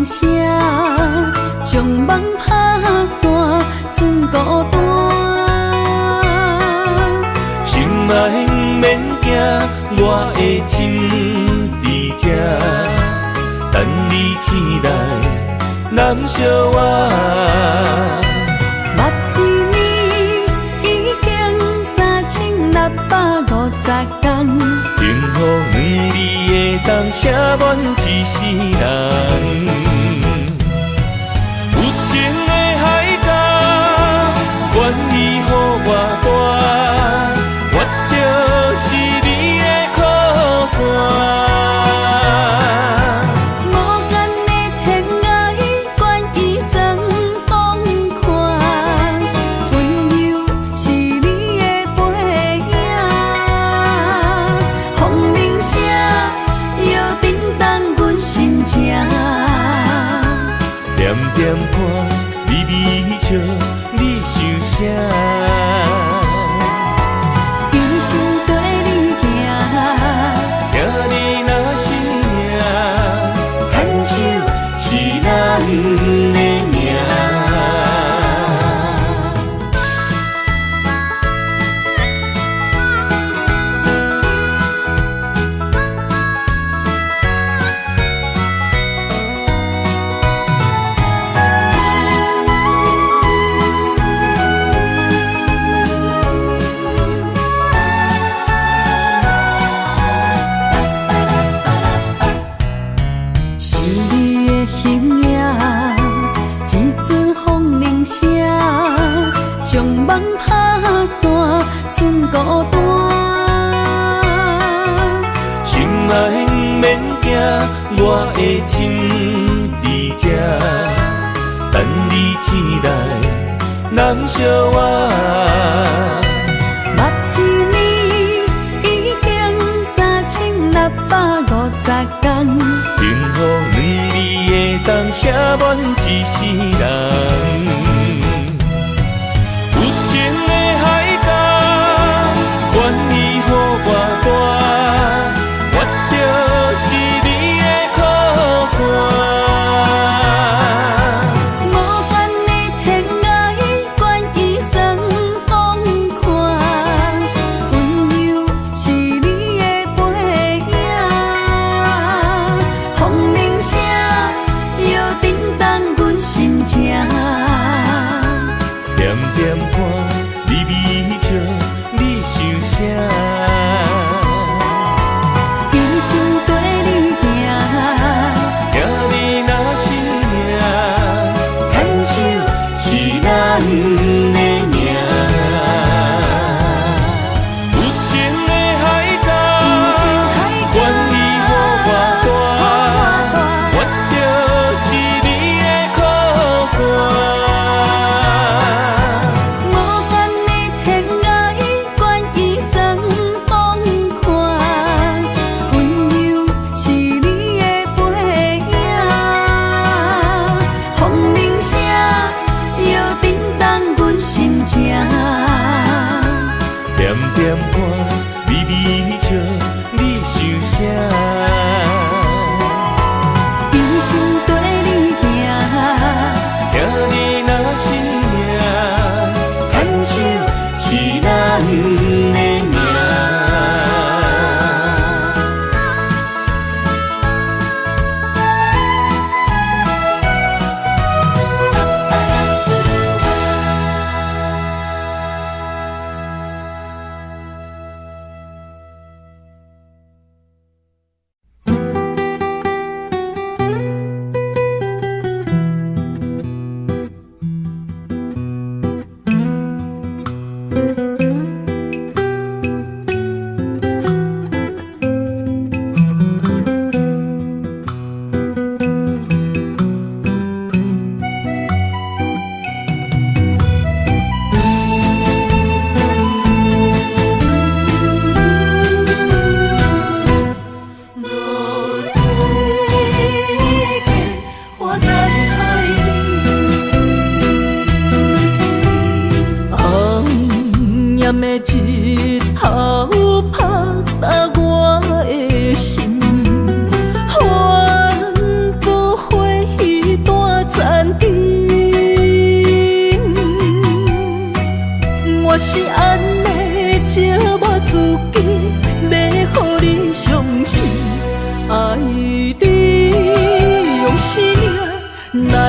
声，将梦拍散，剩孤单。心爱不免惊，我的心伫这，等你醒来，难相偎。目一年已经3650天，幸福两字会当写满一世人。有情的海角，愿意予我大，我就是你的靠山。点点看，微微笑，你想啥？一生跟你行，行你若是命，牵手是咱的命。将梦拍散，剩孤单。心爱不免惊，我的心伫这，等你醒来，难相偎。目一年已经3650天，幸福两字会当写满一世人。愿意予我大，我就是你的靠山。无限的天涯，愿意算风看，温柔是你的背影。风铃声，摇震动阮心情。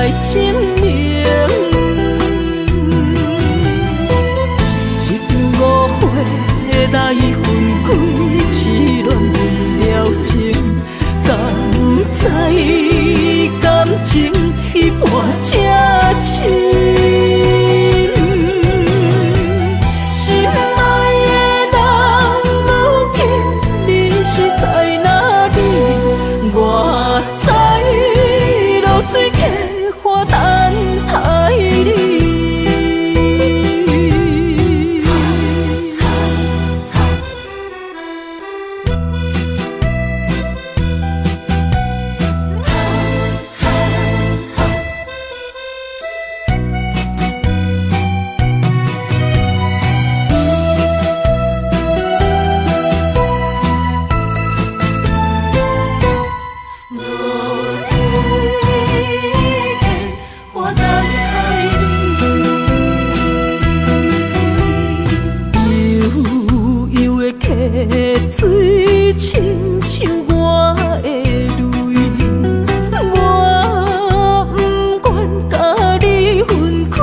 来证明。一场误会来分开，痴恋为了情，敢知感情彼半才深。心爱的人，如今你是在哪里？我知落水客花等待你。水亲像我的泪，我不愿甲你分开。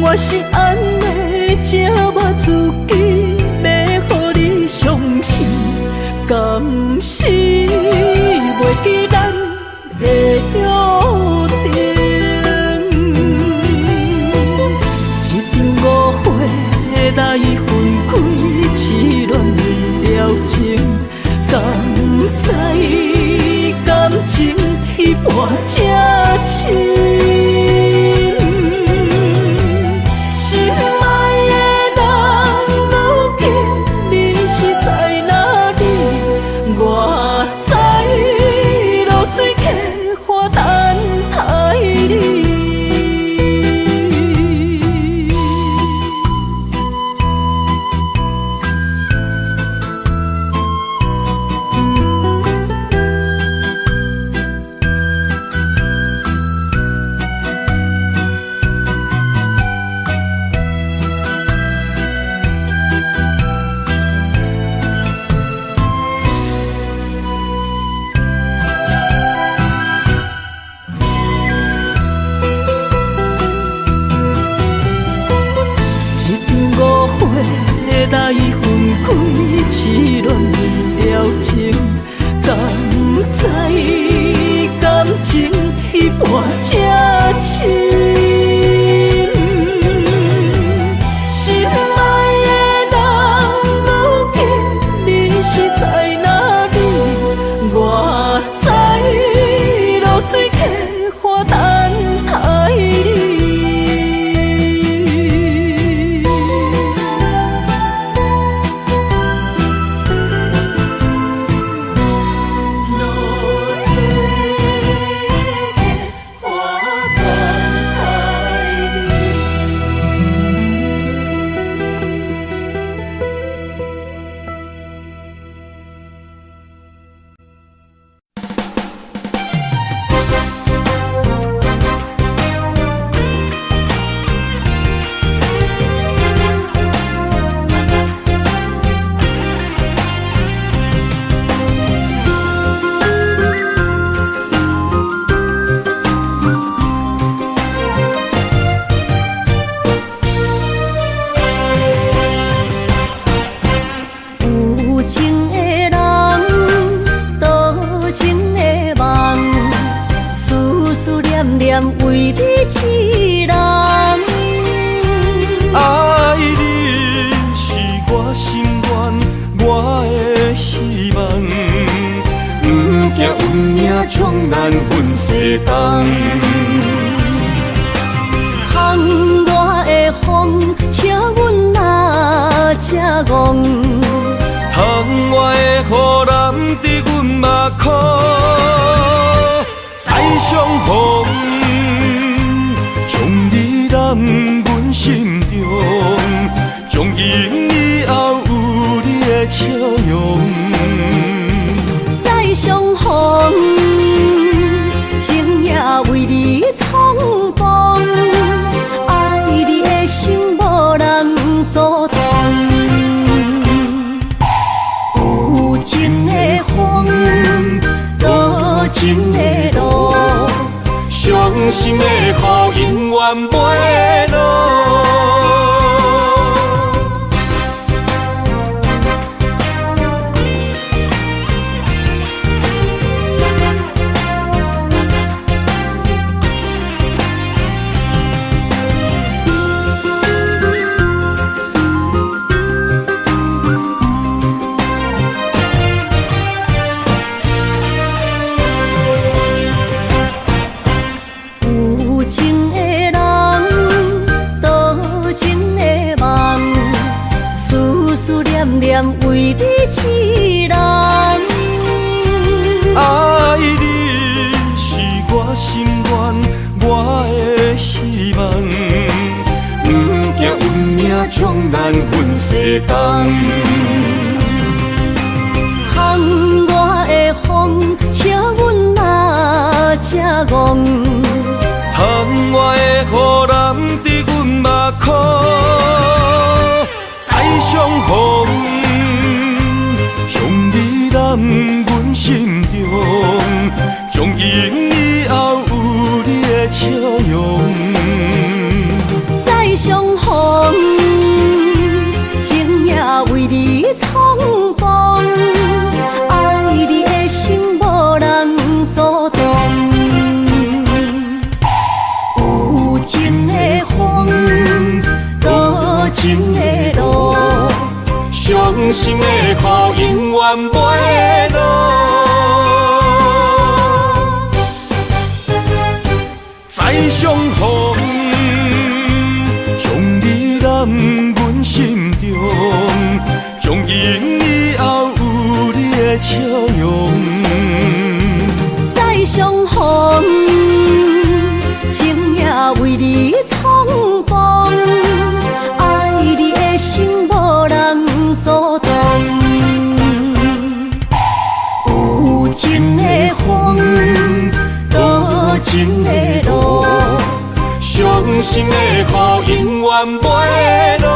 我是安尼才我自己，要予你相信，甘是袂记咱的约定。来分开，痴恋为了情，敢知感情彼半才深。心爱的人，如今你是在哪里？我知落水客花等待你。来分开，痴恋为了情，敢知感情彼半才深。心爱的人，如今你是在哪里？我知落水客花等待你。为你痴人，爱你是我心愿，我的希望。不惊运命冲咱分西东，窗外的风，请阮哪只戆？窗外的雨淋伫阮目眶，再相逢。将你揽阮心中，从今以后有你的笑容。再相逢，情也为你冲动，爱你的心无人阻挡。有情的风，心的雨永远袂落。为你痴人，爱你是我心愿，我的希望。不惊运命将咱分世东，风我的风，请阮哪只戆？窗外的雨淋伫阮目眶，再相逢。将你揽阮心中，从今以后有你的笑容。再相逢，情也为你冲动，爱你的心无人阻挡。有情的风，多情的路。伤心的雨永远袂落，再相逢，将你揽阮心中，从今以后有你的笑容。再相逢，情也为你冲动，爱你的心无人阻挡。有情的风，多情的路，伤心的雨永远袂落。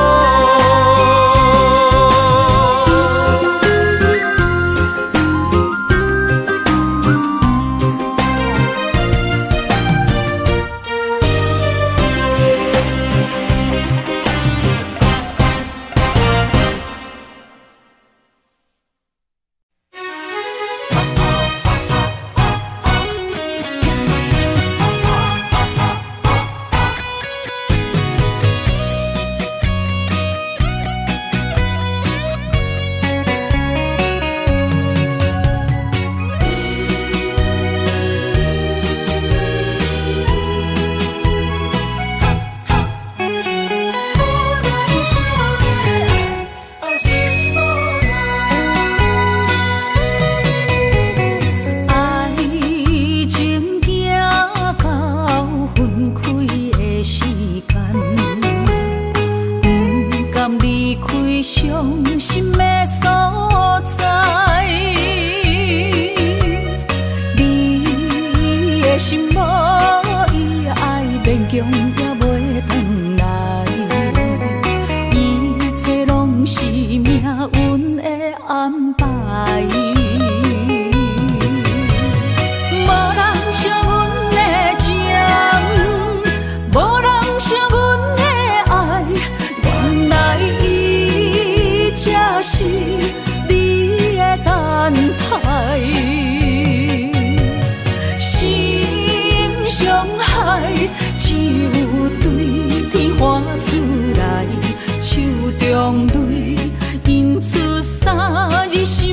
泪，因此三日。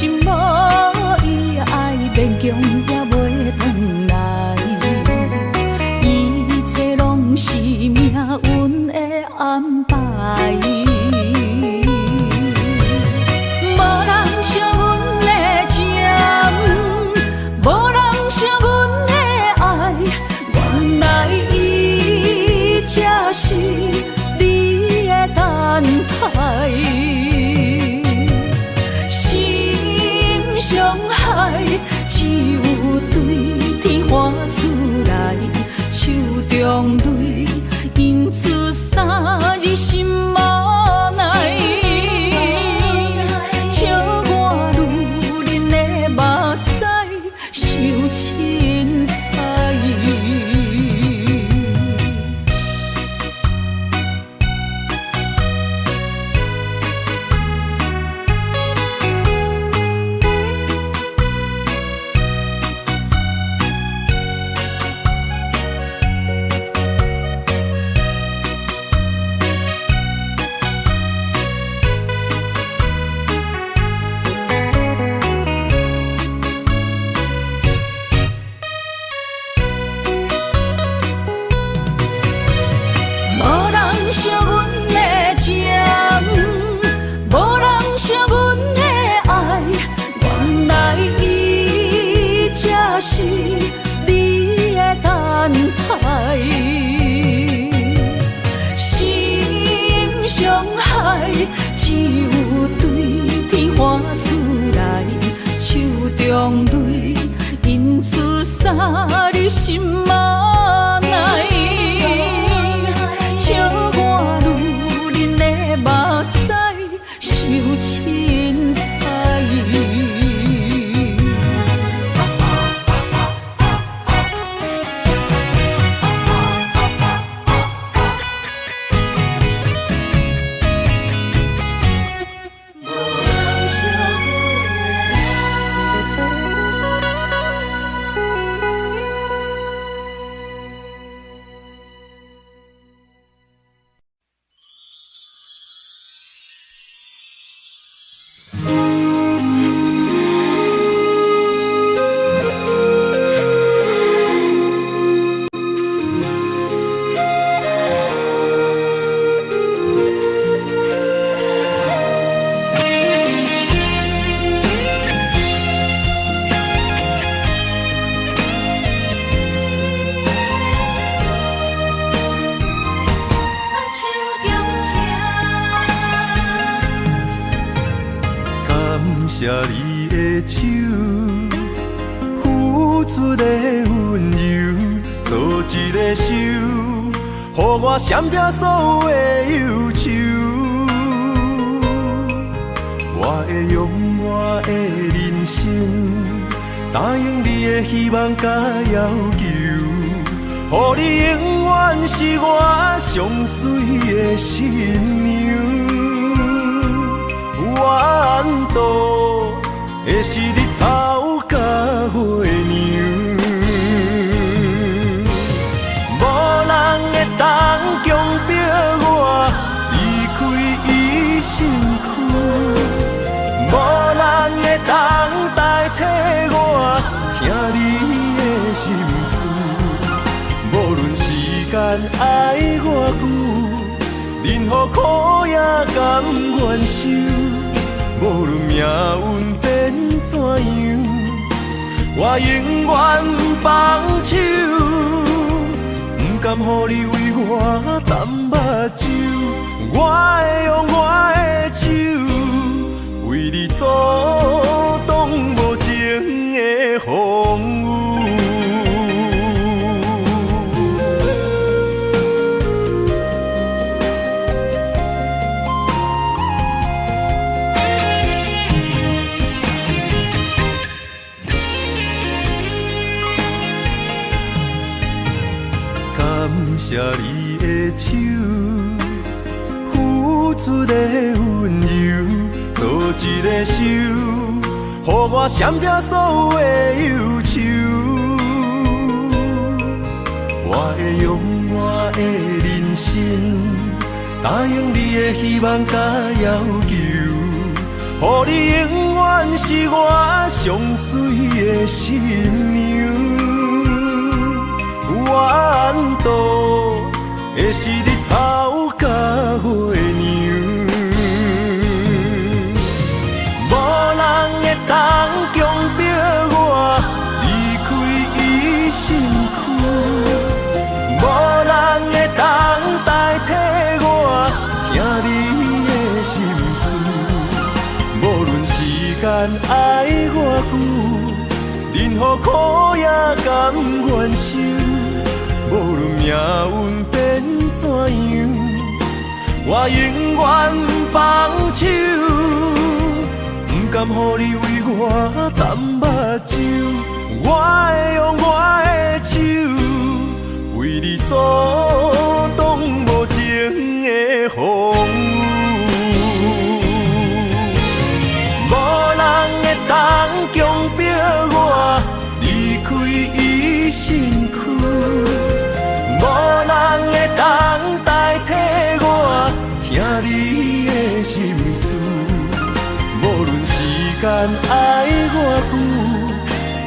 心无伊爱勉强也袂转来，一切拢是命运的安排。无人惜阮的情，无人惜阮的爱，原来伊才是你的等待。伤害只有对天花出来，手中泪因出三字心无奈，笑我女人的目屎受凊彩。惜阮的情，无人惜阮的爱，原来伊才是你的等待。心伤害只有对天花出来，手中泪因出三字心无奈。笑我女人的目屎受凊彩。谢你的手，付出的温柔，做一个手，予我闪避所有的忧愁。我会用我的人生，答应你的希望甲要求，予你永远是我上水的新娘。缘途会是日头甲月亮，无人会当强迫我离开伊身躯，无人会当代替我听你的心事。无论时间爱偌久，任何苦也甘愿受。无论命运变怎样，我永远放手，不甘予你为我淡目睭。我会用我的手，为你阻挡无情的风雨。谢你的手，付出的温柔，做一个手，予我闪避所有的忧愁。我会用我的人生，答应你的希望甲要求，予你永远阮是我上水的新娘，阮度的是日头甲月亮，无人会当强迫我离开伊身躯，无人会当代替我听你的心事。无论时间爱我久，任何苦也甘愿受。无论命运变怎样，我永远放手，不甘予你为我淡目睭。我会用我的手，为你阻挡无情的风雨。无人会当强迫我离开伊身躯，无人会当代替我听你的心事。无论时间爱我久，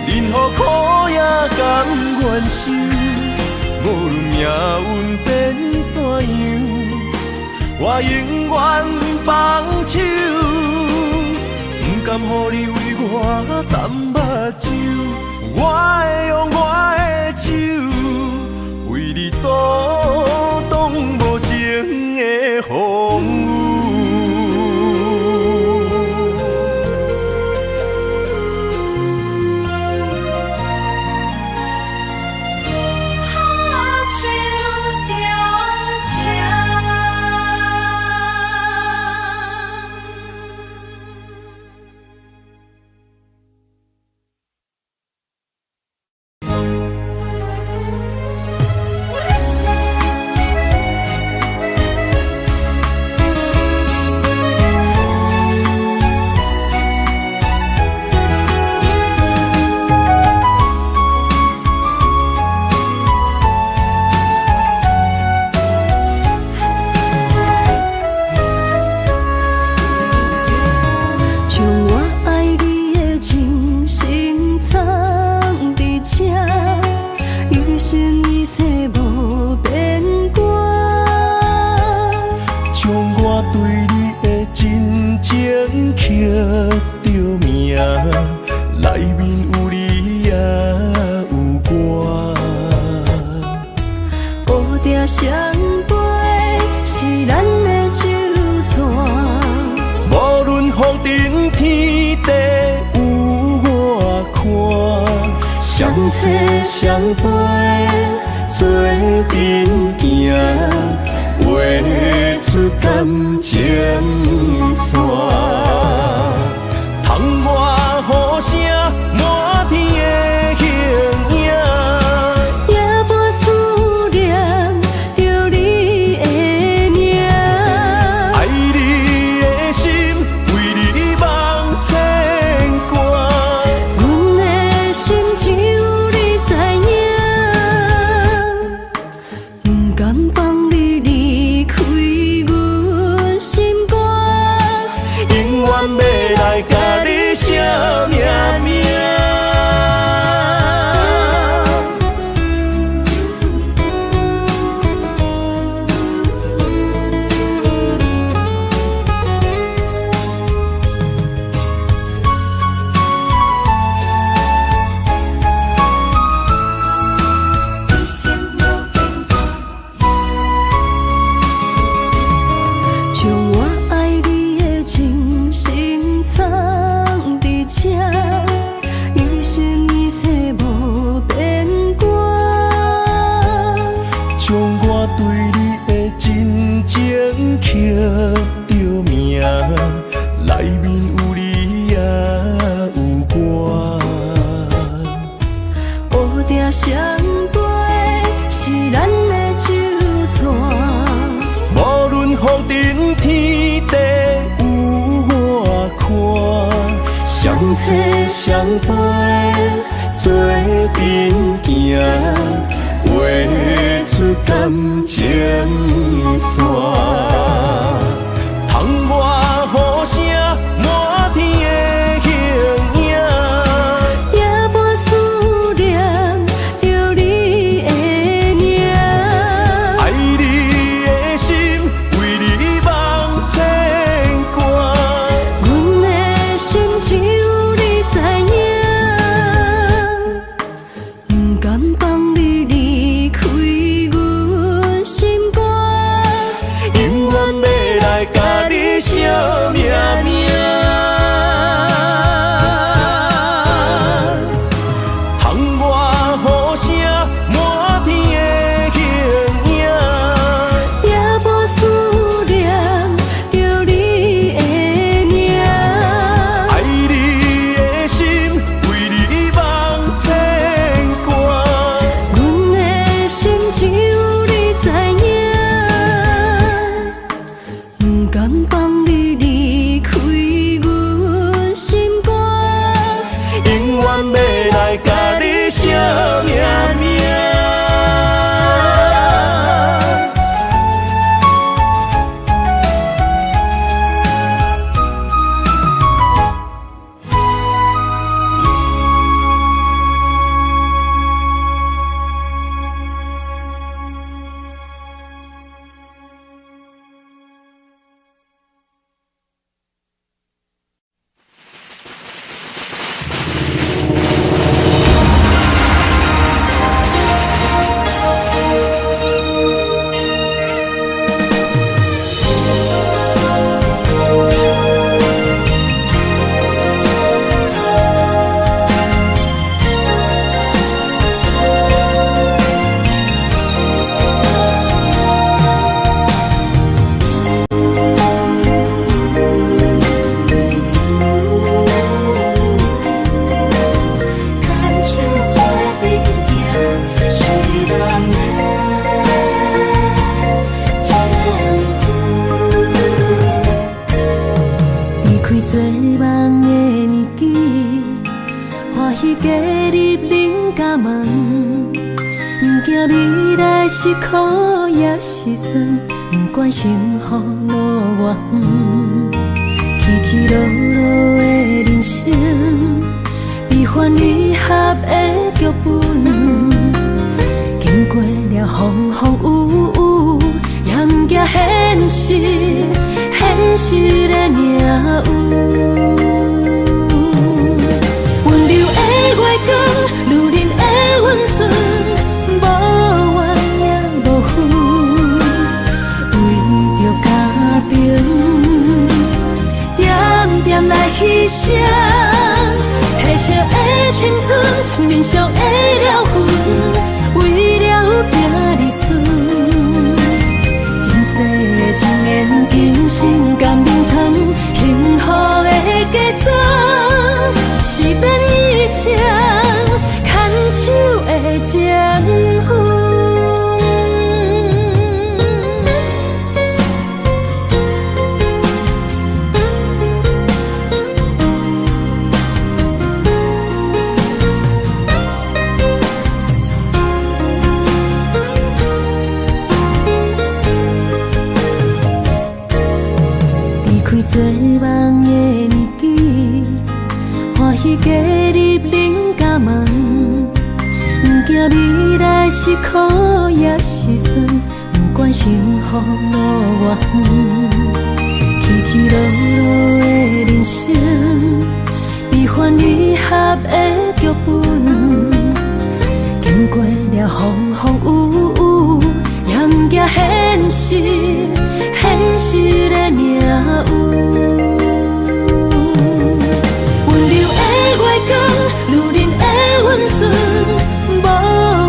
任何苦也甘愿受。无论命运变怎样，我永远放手，不甘予你为我淡目睭。我会用我的手，为你阻挡无情的风雨。相陪做阵行，画出感情线。窗外雨声满天的形影，夜半思念着你的名。爱你的心为你梦牵挂，阮的心只有你知影，不甘放你离开阮心肝，永远要来甲你写命名。将我爱你的真心藏伫这，一生一世无变卦。将我对你的真情刻着名，内面有你也有我。乌定相陪是咱的酒泉。无论雨阵天地有我看，相切相陪做阵行，画出感情线。窗外雨声满天的形开做梦的年纪，欢喜加入恁家门。不惊未来是苦也是酸，不管幸福路偌远，起起落落的人生，悲欢离合的剧本。经过了风风雨雨，也不惊现实，现实的命运。温柔的月光，如恁的温顺，无怨也无恨。为着家庭，点点来牺牲，褪色的青春，面上的了痕，为了行日顺。前世情缘，今生甘眠藏，幸福的假装，是变一生牵手的情分。做梦的年纪，欢喜加入恁家门。不惊未来是苦也是酸，不管幸福路偌远，起起落落的人生，悲欢离合的剧本。经过了风风雨雨，也不惊现实，现实的命运。温柔的月光，如恁的温顺，无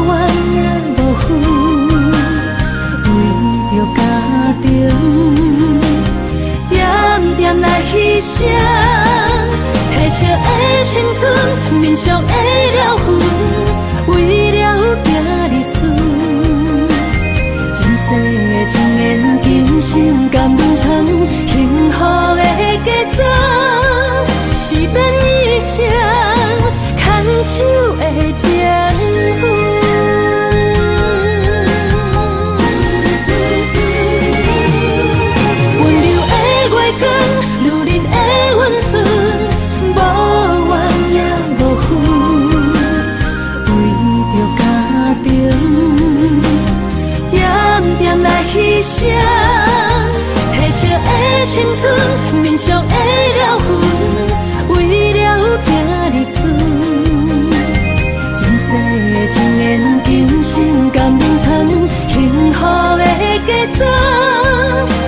怨也无恨。为着家庭，点点来牺牲，褪色的青春，面上的了痕，为了行日顺。前世情缘，今生甘眠藏，幸福的假装，是变一生牵手的情分。温柔的月光，如恁的温顺，无怨也无恨。为着家庭，点点来牺牲，褪色的青春，面上的了痕，为了行日顺。前世情缘，今生甘眠藏，幸福的假装，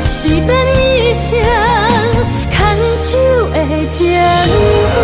是变一生牵手的情分。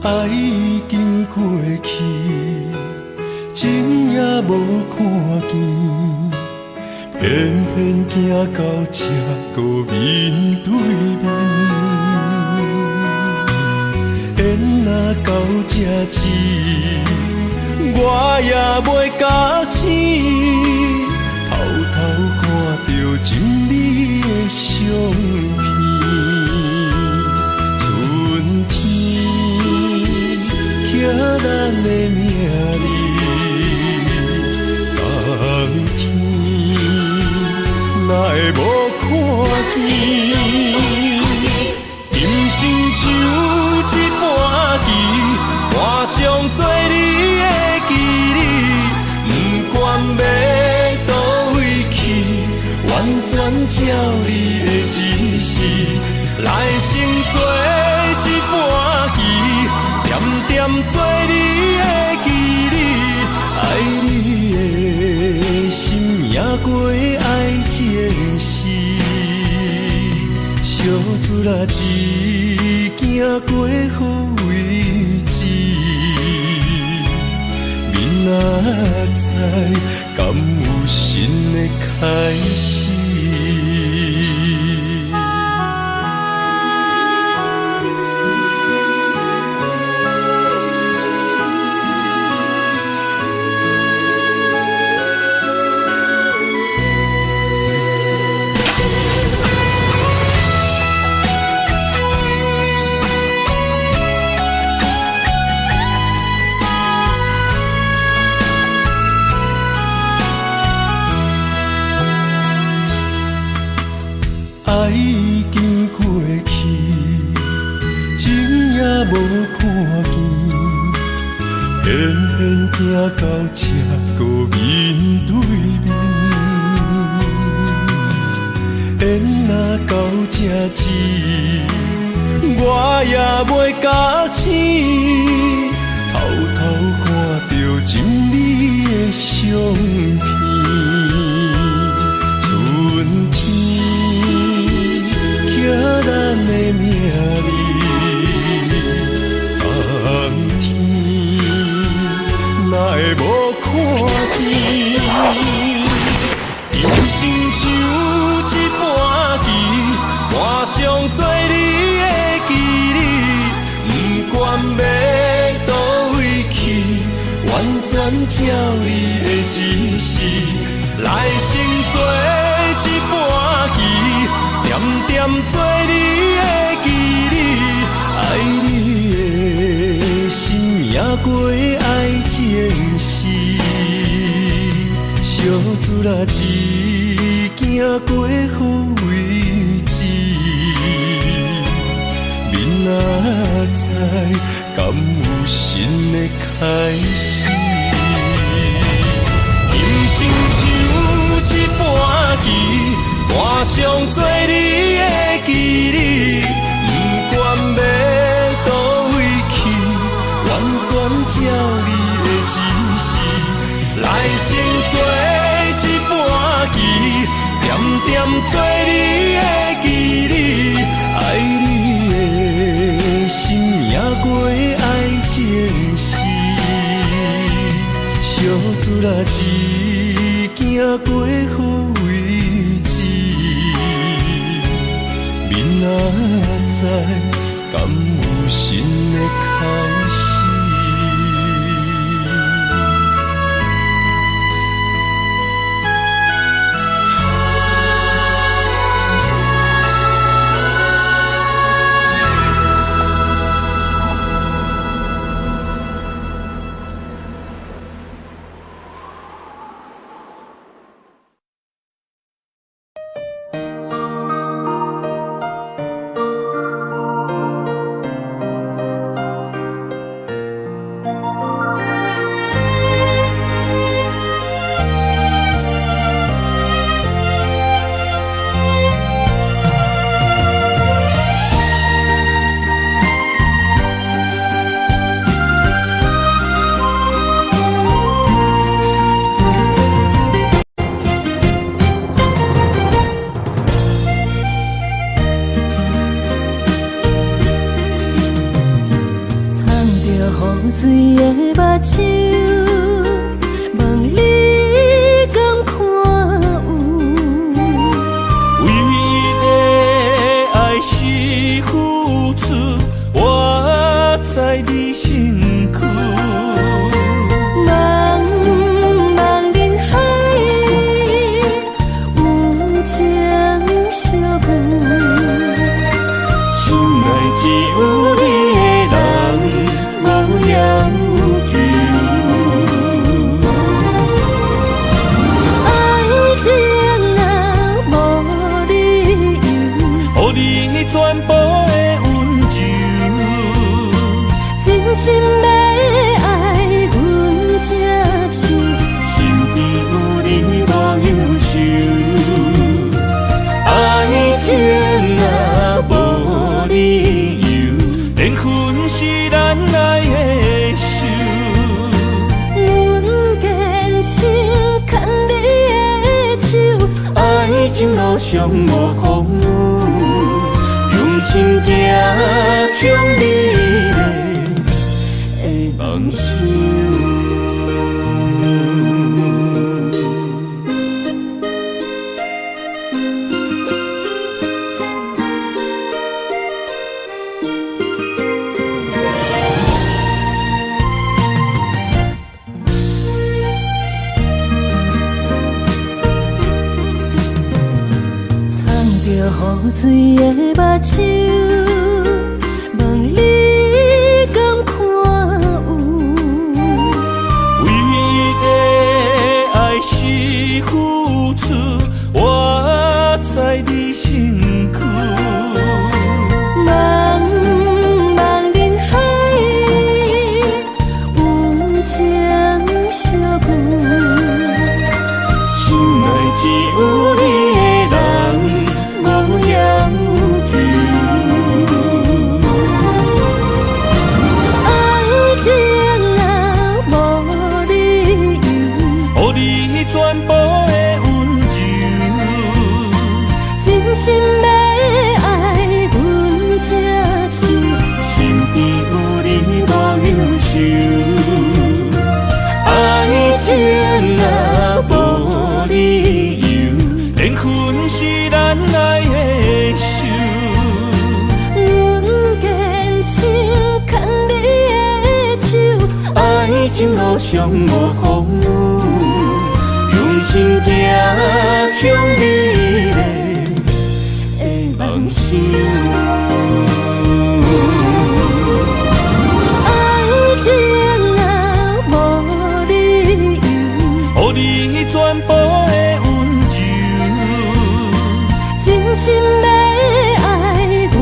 爱已经过去，情也无看见，偏偏行到这个面对面。缘若到这时，我也袂假醒，偷偷看到情侣的相片。寄咱的名字，当天哪会无看见？今生像一盘棋，换上做你的记忆，照你的字词，来生做一盘棋，点点做你的记忆，爱你的心也过爱情诗，小船啊一行过好位置，明仔载敢有新的开始？爱已经过去，情也无看见，偏偏行到这个面对面。缘若到这止，我也袂假醒，偷偷看到情你的相片。春天。叫咱的名字，冬天哪会无看见？人生像一盘棋，换上做你的记忆，不管要倒位去，完全照你的指示，来生做一盘棋。点点做你的记忆，爱你的心也过爱情诗，小船啊一行过好位置，明仔载敢有新的开始？人生像一盘棋。换上做你的记忆，不管要倒位去，完全照你的指示，来生做一盘棋，点点做你的记忆，爱你的心也过爱情诗，小船啊一行过好位置。明仔载敢有新的开始？水的目睭，望你敢看有？为了爱是付出，我在你身躯。茫茫人海，有情相伴，心内只有你的人。无要求。路上无风雨，用心行向美丽的梦想。雨水的目睭，望你敢看有？唯一的爱是付出，我在你身躯。茫茫人海，有情相伴，心内只有你的人。心要爱阮才手，身边有你无忧愁，爱情若无理由，连分是咱爱的手。阮坚信牵你的手，爱情路上无风雨，用心行向美丽。梦想，爱情若无理由，予你全部的温柔，真心要爱阮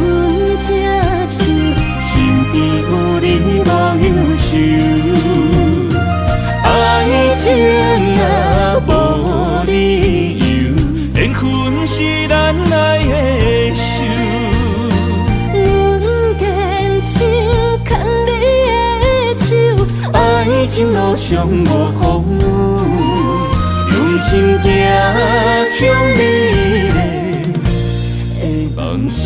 才手，身边有你无忧愁，爱情若无理由，缘分是咱爱的。爱情路上无风雨，用心行向美丽的梦想。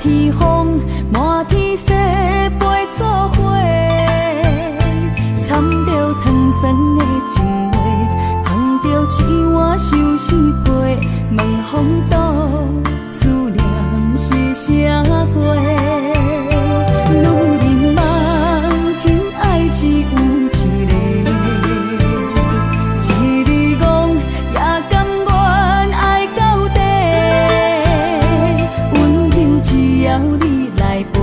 天风，满天雪，陪做伙，掺着糖酸的情话，捧着一碗相思杯，问风度，思念是啥货？女人梦，真爱只有一个，一字讲也甘愿爱到底，温柔只要你来陪，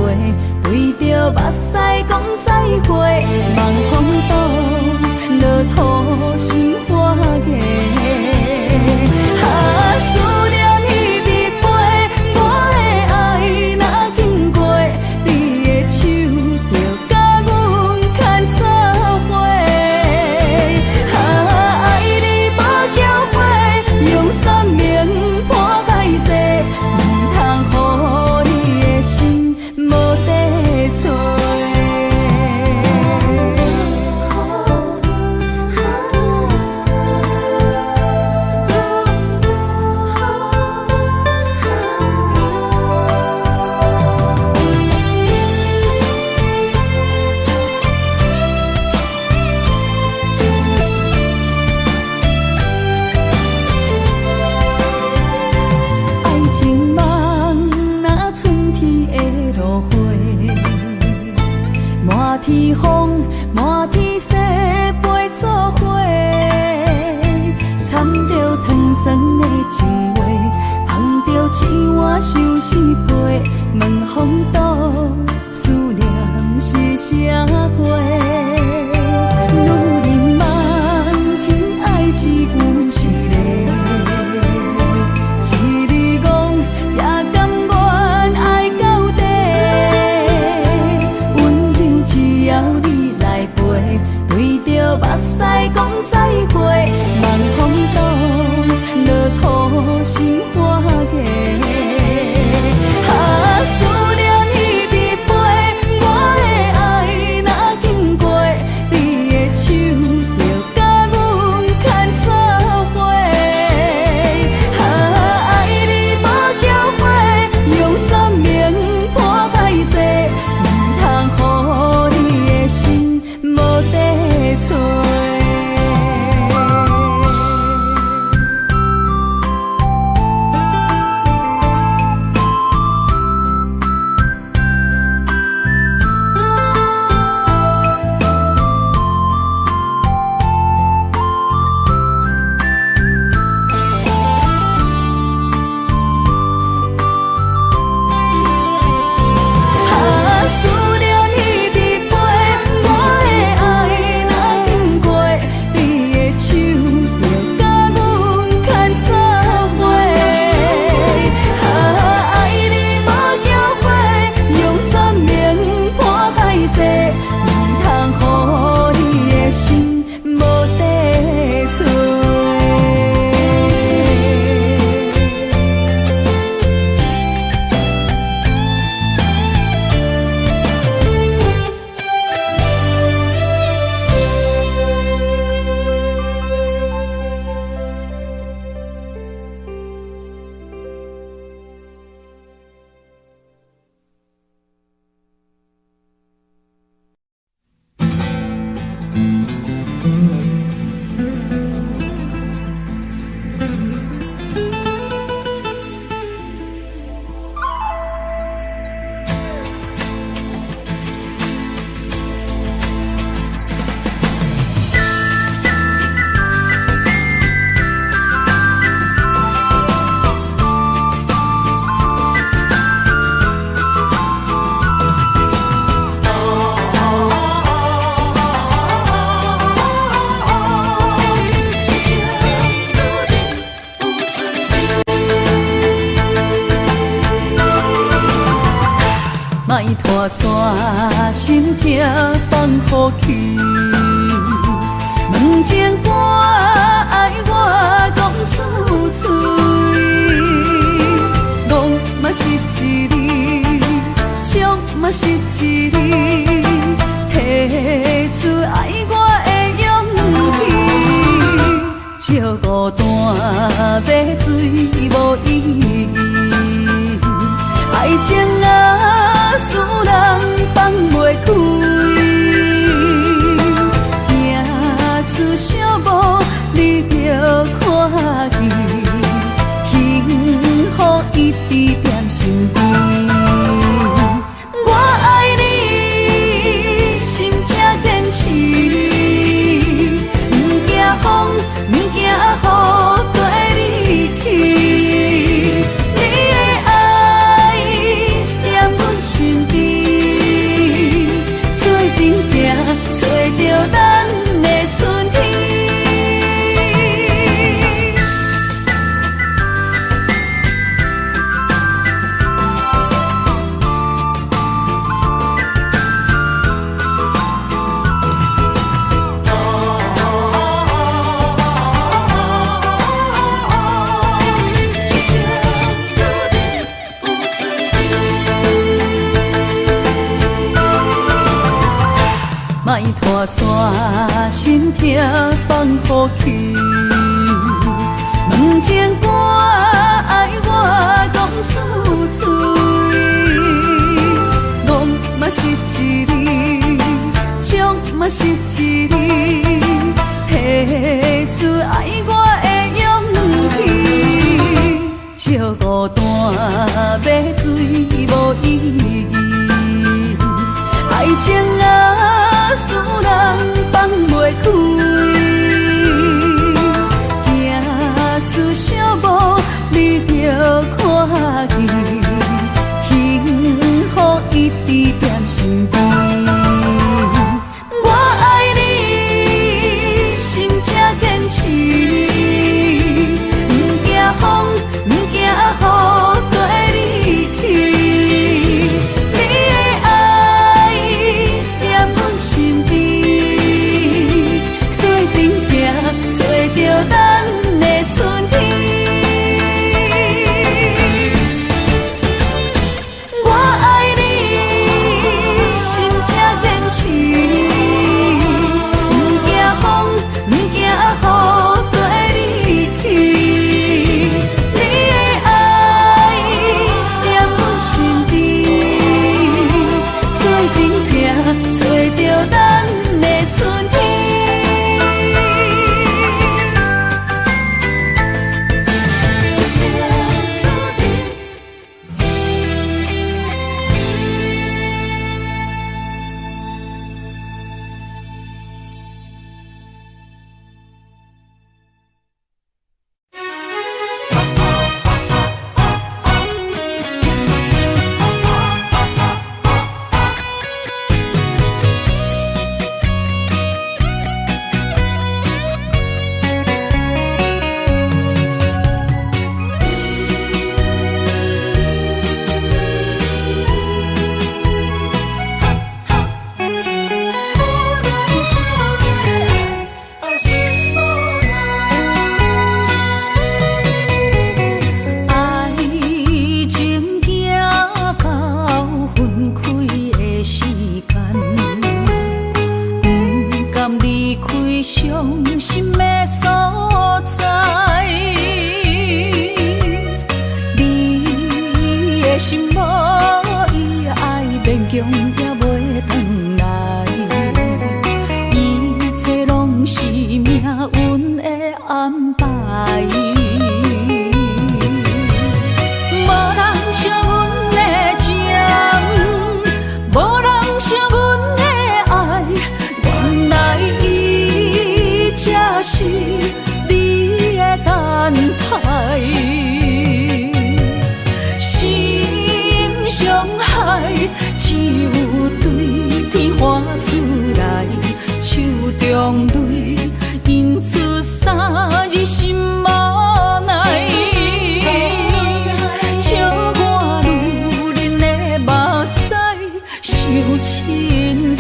对着目屎讲再会，望风度，落雨心花芽。思念目屎讲再会，望风度落土心花嫁。思念一直飞，我的爱若经过，你的手就甲阮牵做伙。爱你无后悔，用生命破歹势，唔通予你的心无地找。莫拖山，心痛放予去。问情歌爱我讲出嘴，戆嘛是一字，唱嘛是一字，提出爱我的勇气。照孤单要水无意义，爱情啊，使人放袂开。行出小步，你着看见，幸福一直踮身边。我爱你，心才坚持，不惊风，不惊雨，跟你去。你的爱踮阮身边，做阵行，找着咱的春天。莫拖山，心痛放予去。问情歌爱我讲出嘴，戆嘛是一字，唱嘛是一字，提出爱我的勇气。照孤单要水无意义，爱情啊，使人放袂开。行出小步，你着看见，幸福一直踮身边。我爱你，心才坚持，不惊风，不惊雨，跟你去。你的爱踮阮身边，开伤心的所在。你的心无伊爱勉强也袂转来，一切拢是命运的安排。无人惜阮的情，无人惜阮的爱，原来伊才是你的等待。心伤害，只有对天花出来，手中泪印出三字心无奈。笑我女人的目屎受凊彩。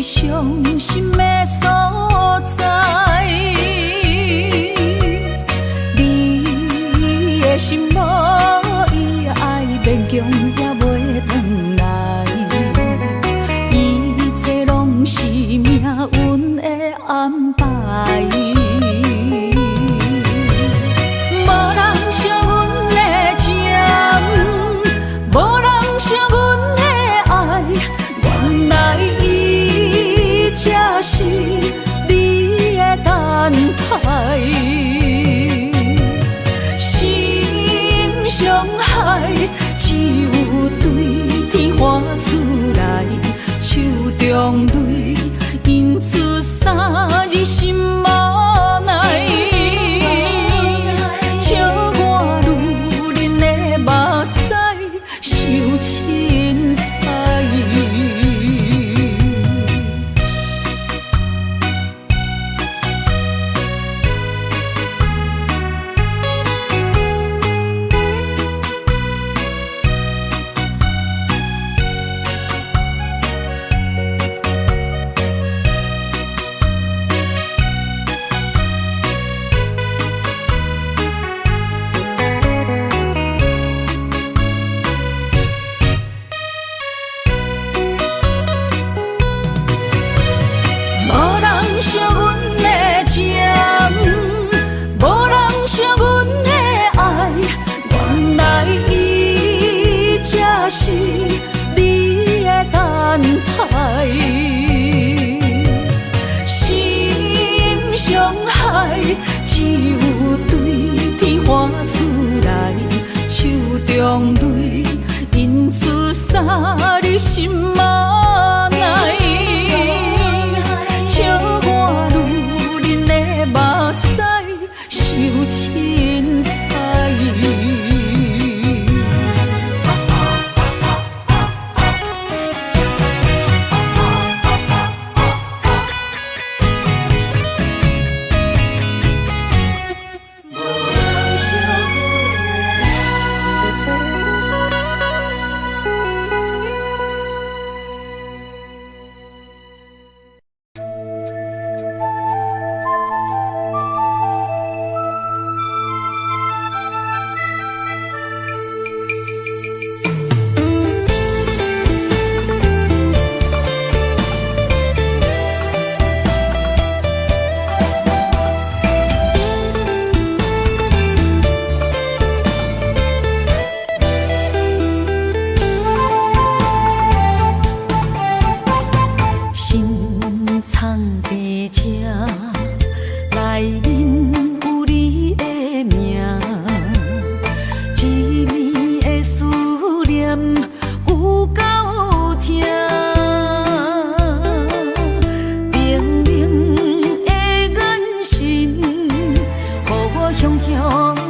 伤心的所在，你的心无伊爱勉强也袂转来，一切拢是命运的安排。无人惜阮的情，无人惜阮的爱，原来才是你的等待。心伤害，只有对天花出来，手中泪印出三字心无奈。笑我女人的目屎受凊彩。惜阮的情，无人惜阮的爱，原来伊才是你的等待。心伤害，只有对天花出来，手中泪印出三字心无奈。笑我女人的目屎受凊彩。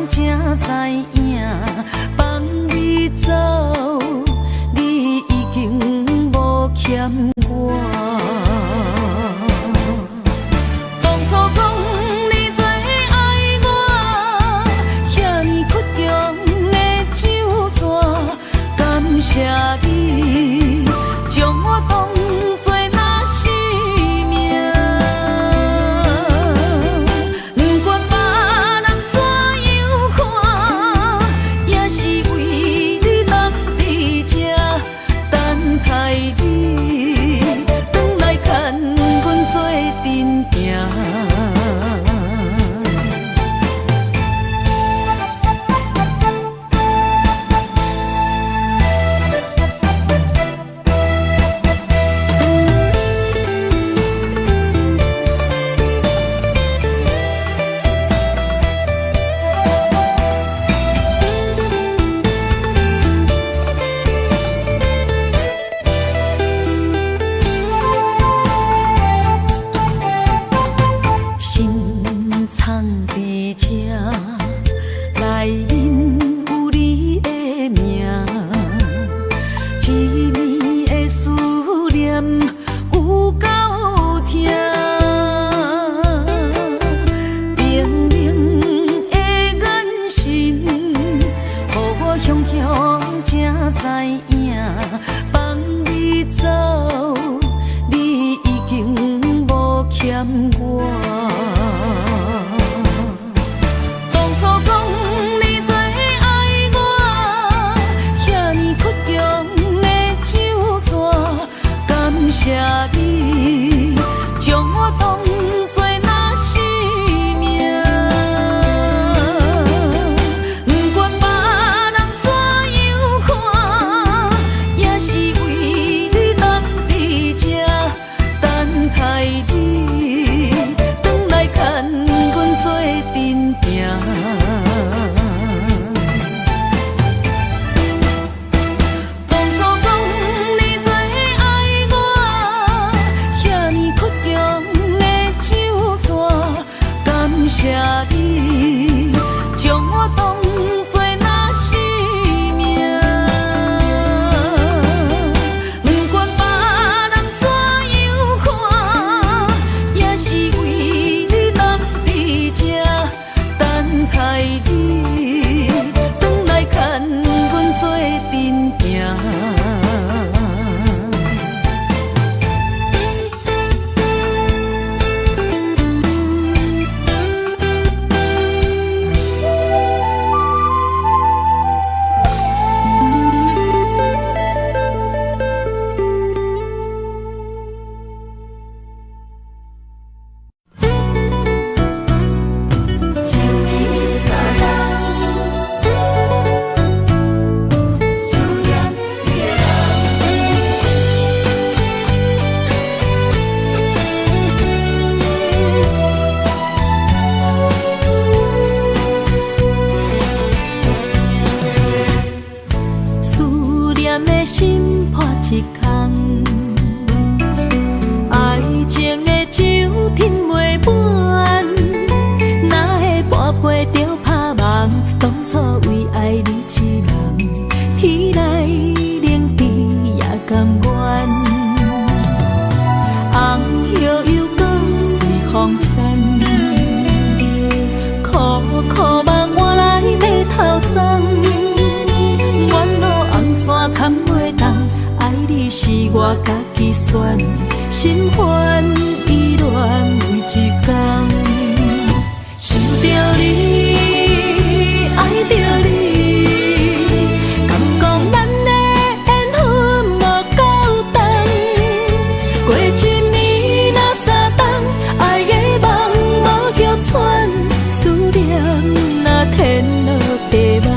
才知影，放你走，你已经无欠我。当初讲你最爱我，遐尼倔强的手纸，感谢你将我当作那生命。不管别人怎样看，也是为你当伫这等待你，转来牵阮做阵行。心藏伫这，内面有你的名，一暝的思念有够痛，冰冷的眼神，予我雄雄才知影，放你走，你已经无欠我。当初讲你最爱我，遐尼倔强的手纸，感谢你将我当作那生命。不管别人怎样看，也是为你当伫这等待你，转来牵阮做阵行。当初讲你最爱我，遐尼倔强的手纸，感谢你将我当作那生命。不管别人怎样看，也是为你当伫这等待你，转来牵阮做阵行。思念的心破一空，爱情的酒饮袂满，哪会半杯着拍梦？当初为爱你一人，天来冷滴也甘愿。红叶又搁随风散，苦苦梦换来马头鬃。远路红线牵袂动，爱你是我家己选，心烦意乱为一天。想着你，爱着你，敢讲咱的缘分无够长？过一年若三冬，爱的梦无叫喘，思念若天落地网。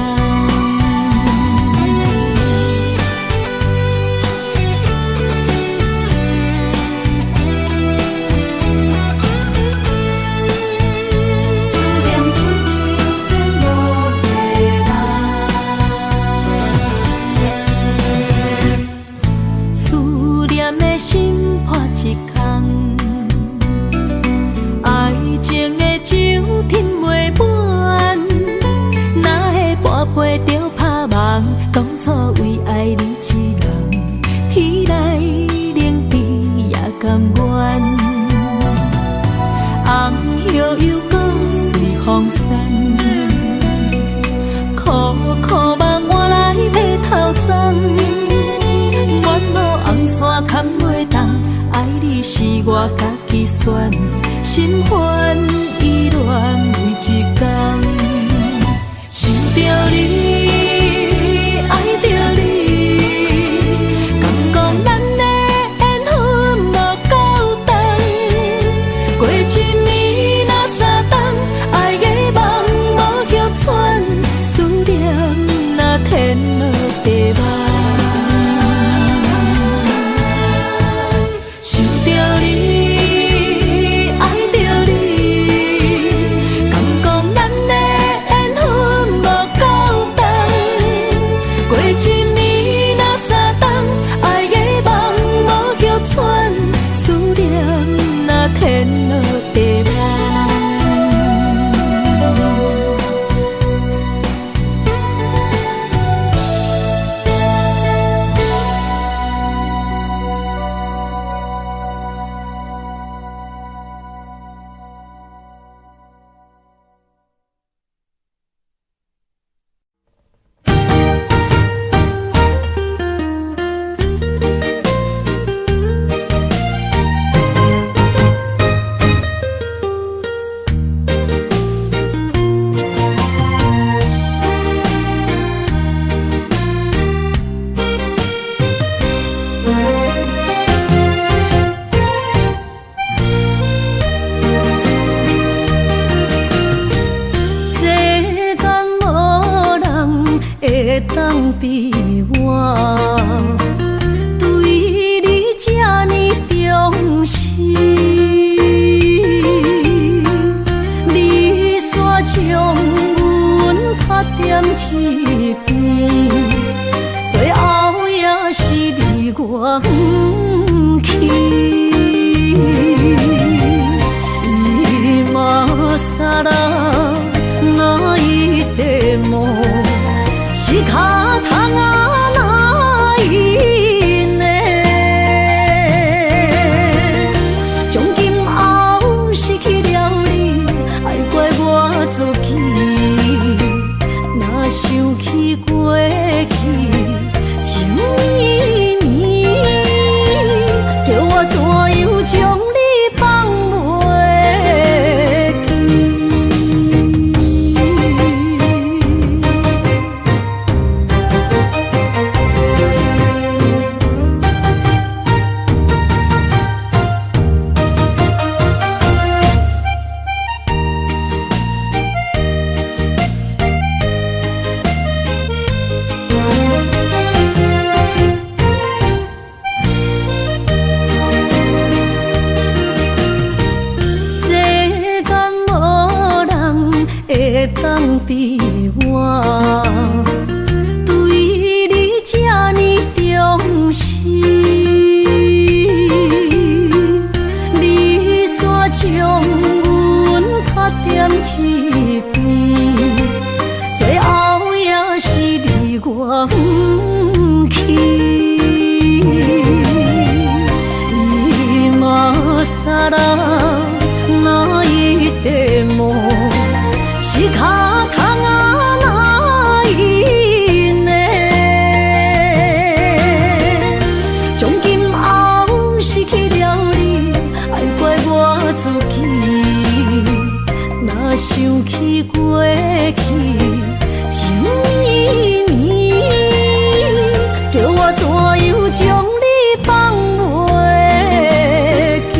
我家己选，心烦意乱为一天，想着你，爱着你，敢讲咱的缘分无够长，过一年若三冬，爱的梦无许喘，思念若天落地网。想着你，爱着你，敢讲咱的缘分无够长，过一年若三冬，爱的梦无许喘，思念若天落地网。会当比我对你这呢重视，你煞将阮拍点一边，最后也是离我不去。今ら泣いても仕方がないね。从今后失去了你，爱怪我自己。若想起过去情绵绵，叫我怎样将你放袂记？会当比我对你这呢重视，你煞将阮拍点一边，最后也是离我不去。今さら泣いても仕方がないね。从今后失去了你，爱怪我自己。若想起过去情绵绵，叫我怎样将你放袂记？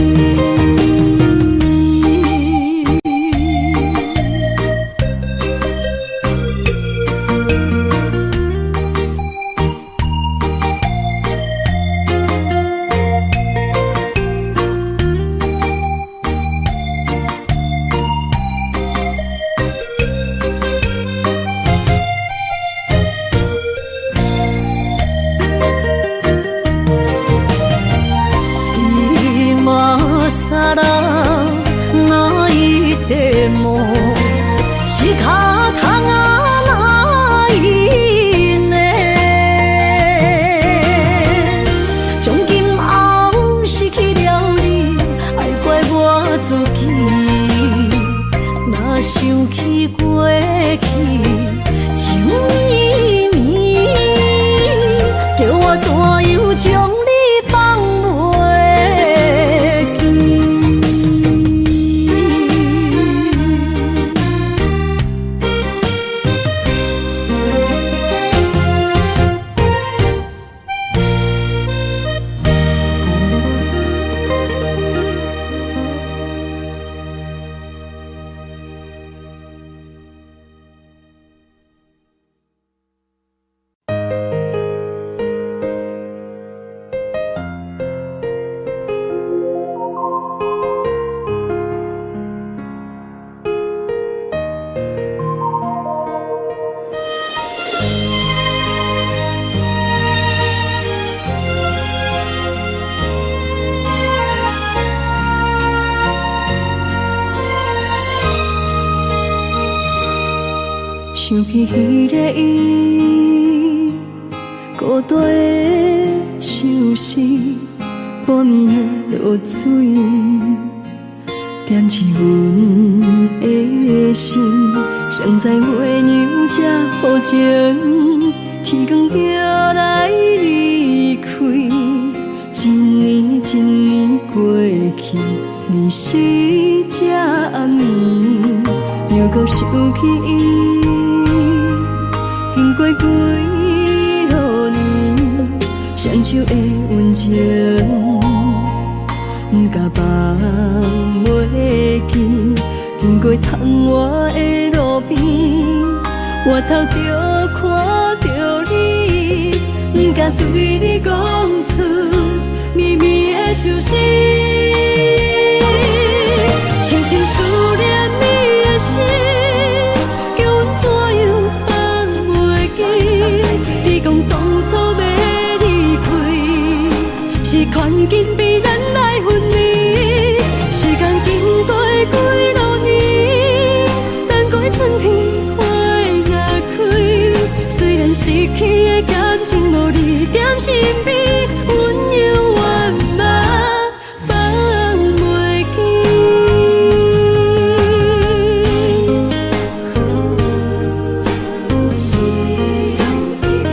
今さら泣いても仕方がないね。从今后失去了你，爱怪我自己。若想起过去情绵绵，叫我怎样将你放袂记？想起彼个伊，孤单的相思，半暝的落水，点起阮的心。谁知月娘这薄情，天光就来离开。一年一年过去，日时这暗暝，又搁想起伊。经过几落年，双手的温情，不甲放袂记。经过窗外的路边，我头就看着你，不敢对你讲出绵绵的相思。深深思念你的心，叫阮怎样放袂记？你讲当初要离开，是权紧比咱来分离。时间经过几落年，等待春天花若开。虽然失去的感情无你踮身边，阮永远嘛放袂记。思念彼个，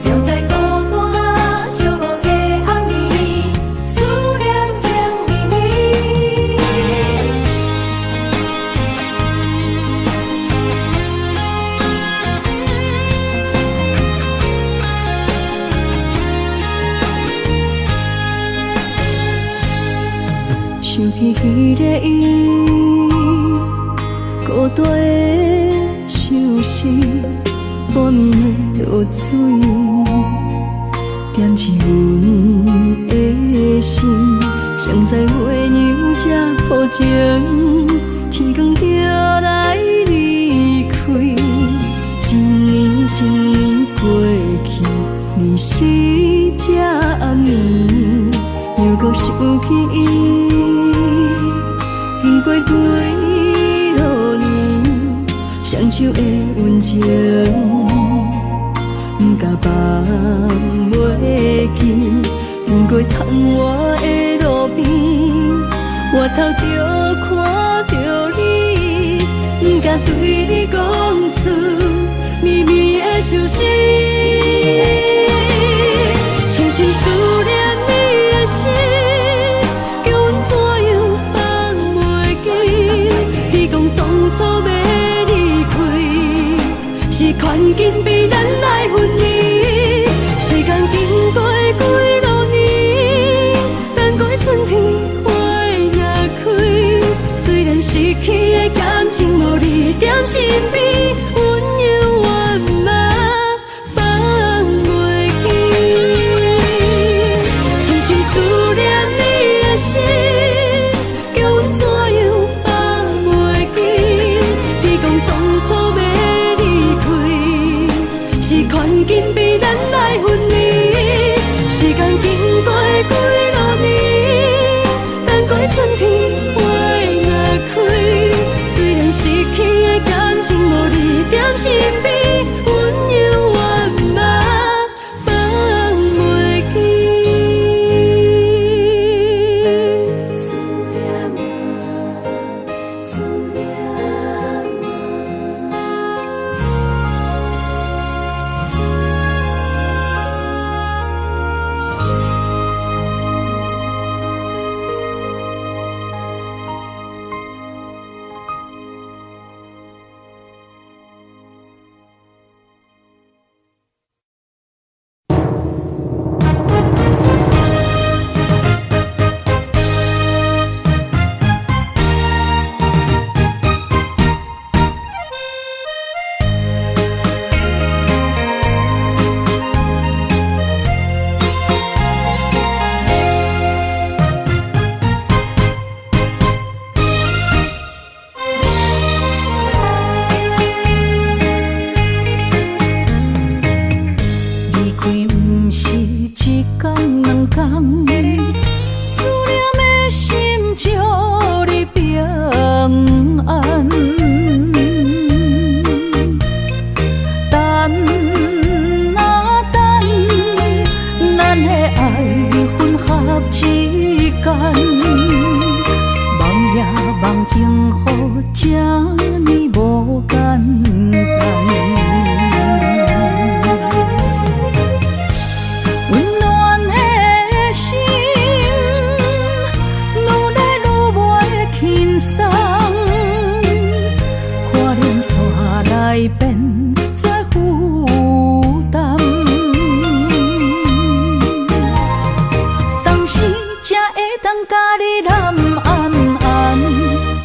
踮在孤单寂寞的暗暝，思念情绵绵。想起彼个伊，孤单的相思，半暝的落水，点起阮的心。谁知月娘这薄情，天光就来离开。一年一年过去，日时这暗暝，又搁想起伊。经过几落年，双手的温情，不甲放袂记。经过窗外的路边，我头就看着你，不敢对你讲出绵绵的相思。深深思念你的心，叫阮怎样放袂记？你讲当初要离开，是权紧比咱来分离。时间经过几落年，等待春天花若开。虽然失去的感情无你踮身边，阮永远嘛放袂记。深深思念你的心，叫阮怎样放袂记？你讲当初要离开，是权紧比咱来分离。时间经过几落年，等待春天花若开。虽然失去的感情无你踮身边，阮永远嘛放袂记。思念啊，思念这呢无简单。温暖的心，愈来愈袂轻松，看连山来变作负担。当时才会当甲你揽安安，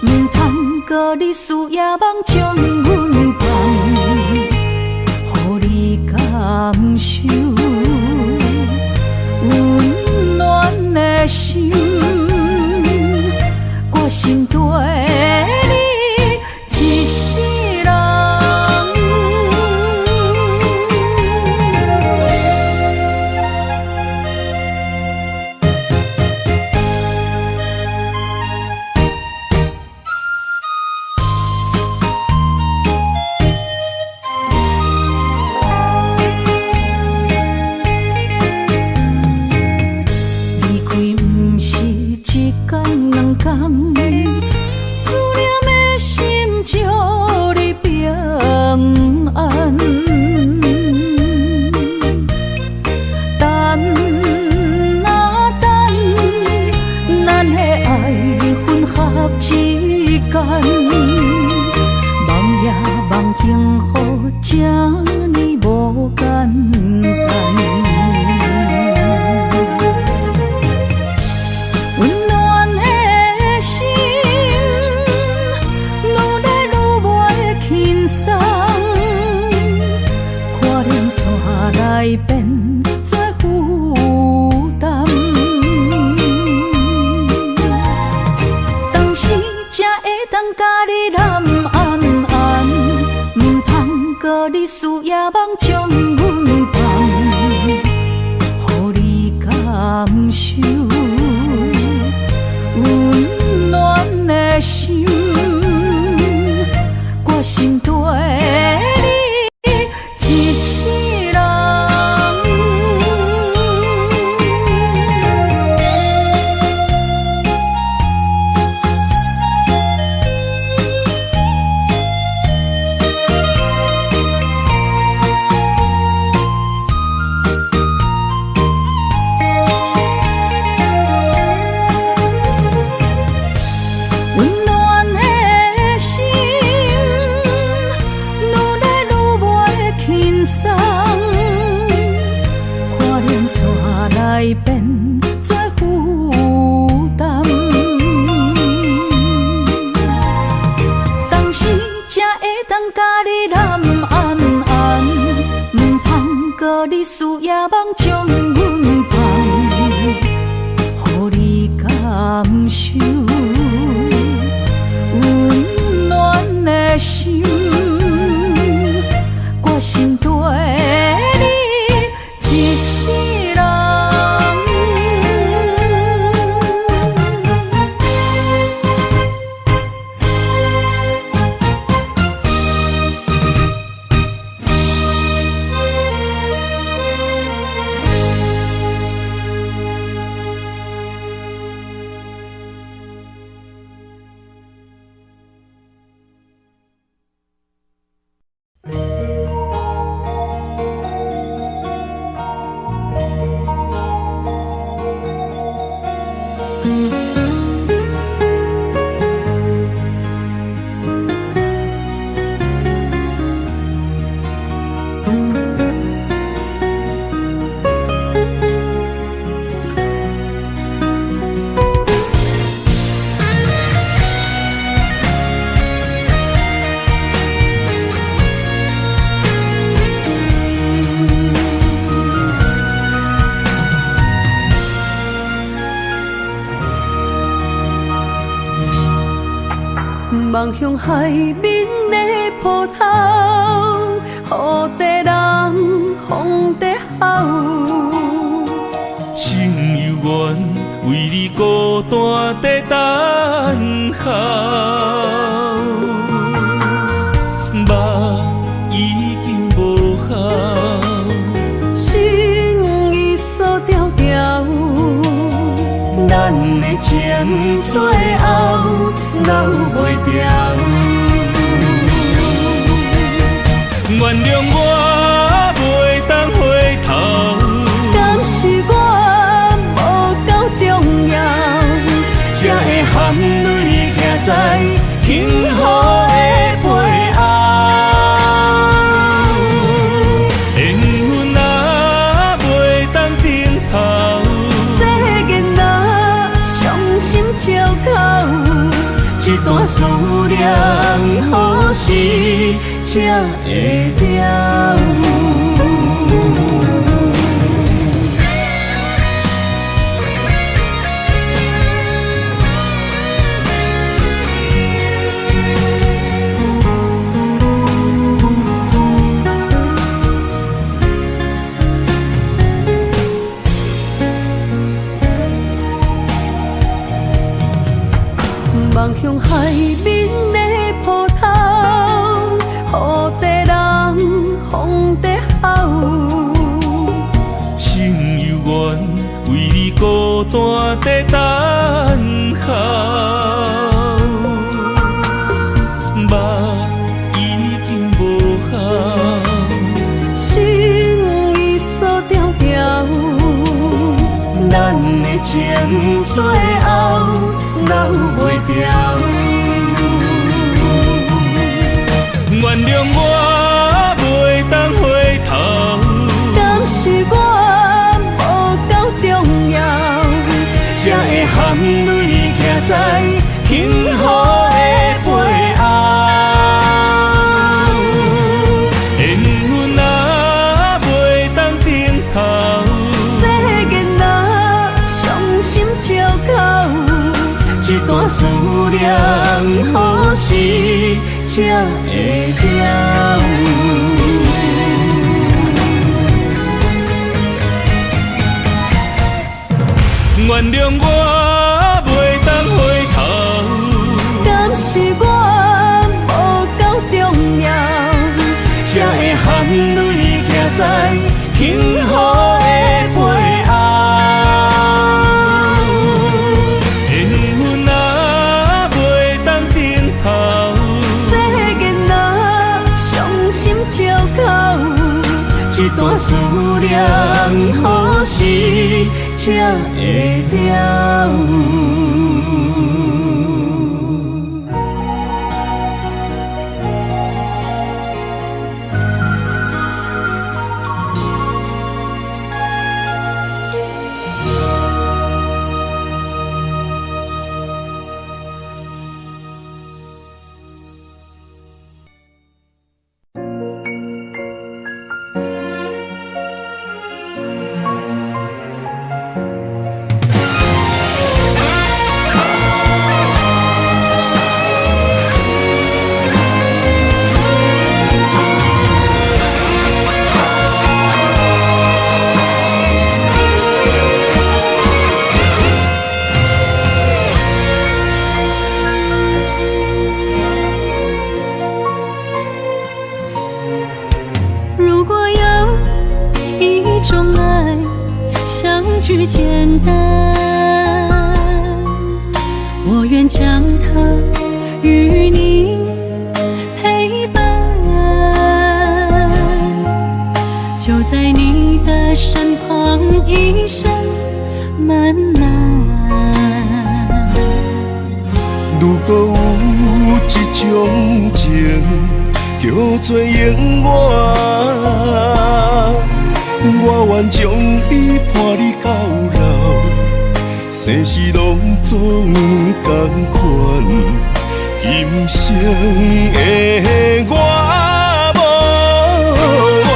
唔通搁你思夜梦将阮放，予你感受温暖的心，我心对你一世人。离开不是一天两天，思念的心祝你平安。等啊等，咱的爱混合之间，梦也梦幸福，这呢无简单。温暖的心，愈来愈袂轻松，看连山来变作负担。当时才会当甲你揽安安，唔通搁你思夜梦将阮放，予你感受温暖的心，我心对你一世人。温暖的心，愈来愈袂轻松，看连山来变作负担。当时才会当甲你揽安安，唔通搁你思夜梦将阮放，予你感受温暖的心，我心对你一世人。望向海面的波涛，雨地人风地吼。心犹原为你孤单在等候，梦已经无效，心已锁条条，咱的情最后留袂住。原谅我袂当回头，敢是我无够重要，才会含泪徛在幸福的背后。缘分啊袂当停候，世间啊伤心借口，一段思念何时才会了？望向海面的波涛，雨地人风地吼，心犹原为你孤单在等候，目已经无效，心已锁条条，咱的情最后留袂掉。原谅我袂当回头，敢是我无够重要，才会含泪徛在幸福的背后。缘分啊袂当停候，世间啊伤心借口，一段思念何时才会了？原谅我袂当回头，敢是我无够重要，才会含泪徛在幸福的背后。缘分啊袂当停候，世间啊伤心借口，一段思念何时才会了？句简单，我愿将它与你陪伴，就在你的身旁，一生漫漫。如果有一种情叫做永远，我愿将伊伴你到老，生死拢总同款。今生的我无怨，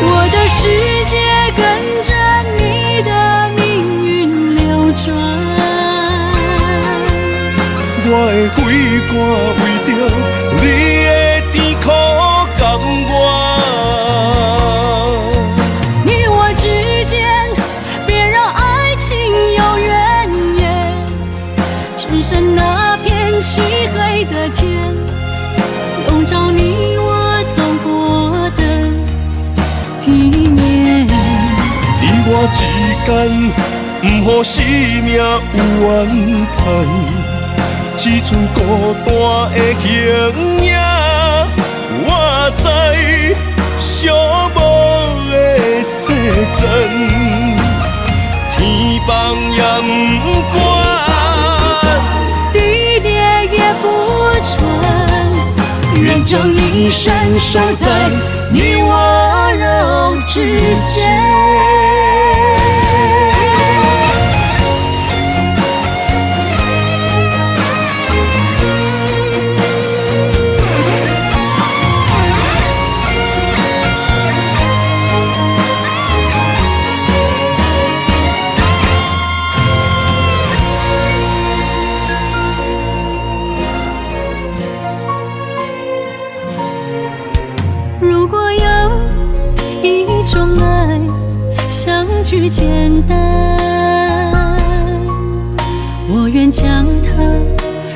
我的世界跟着你的命运流转，我的血汗为着你的甜苦甘愿。你我之间，别让爱情有怨言，只剩那片漆黑的天，笼罩你我走过的地面。你我之间，不予生命有怨叹，只剩孤单的形影。知寂无的世间，天放也不管，地裂也不穿，愿将一生守在你我肉之间。如果有一种爱，相聚简单，我愿将它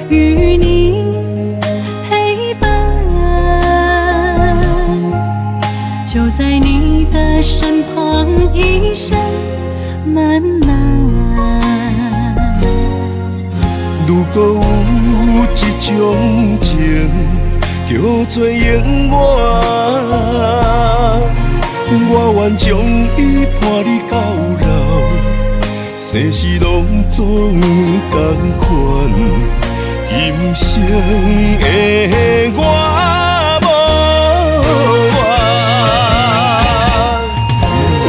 与你陪伴，就在你的身旁，一生漫漫。如果有一种情，叫做永远，我愿将伊伴你到老，生死拢总同款，今生的我无怨。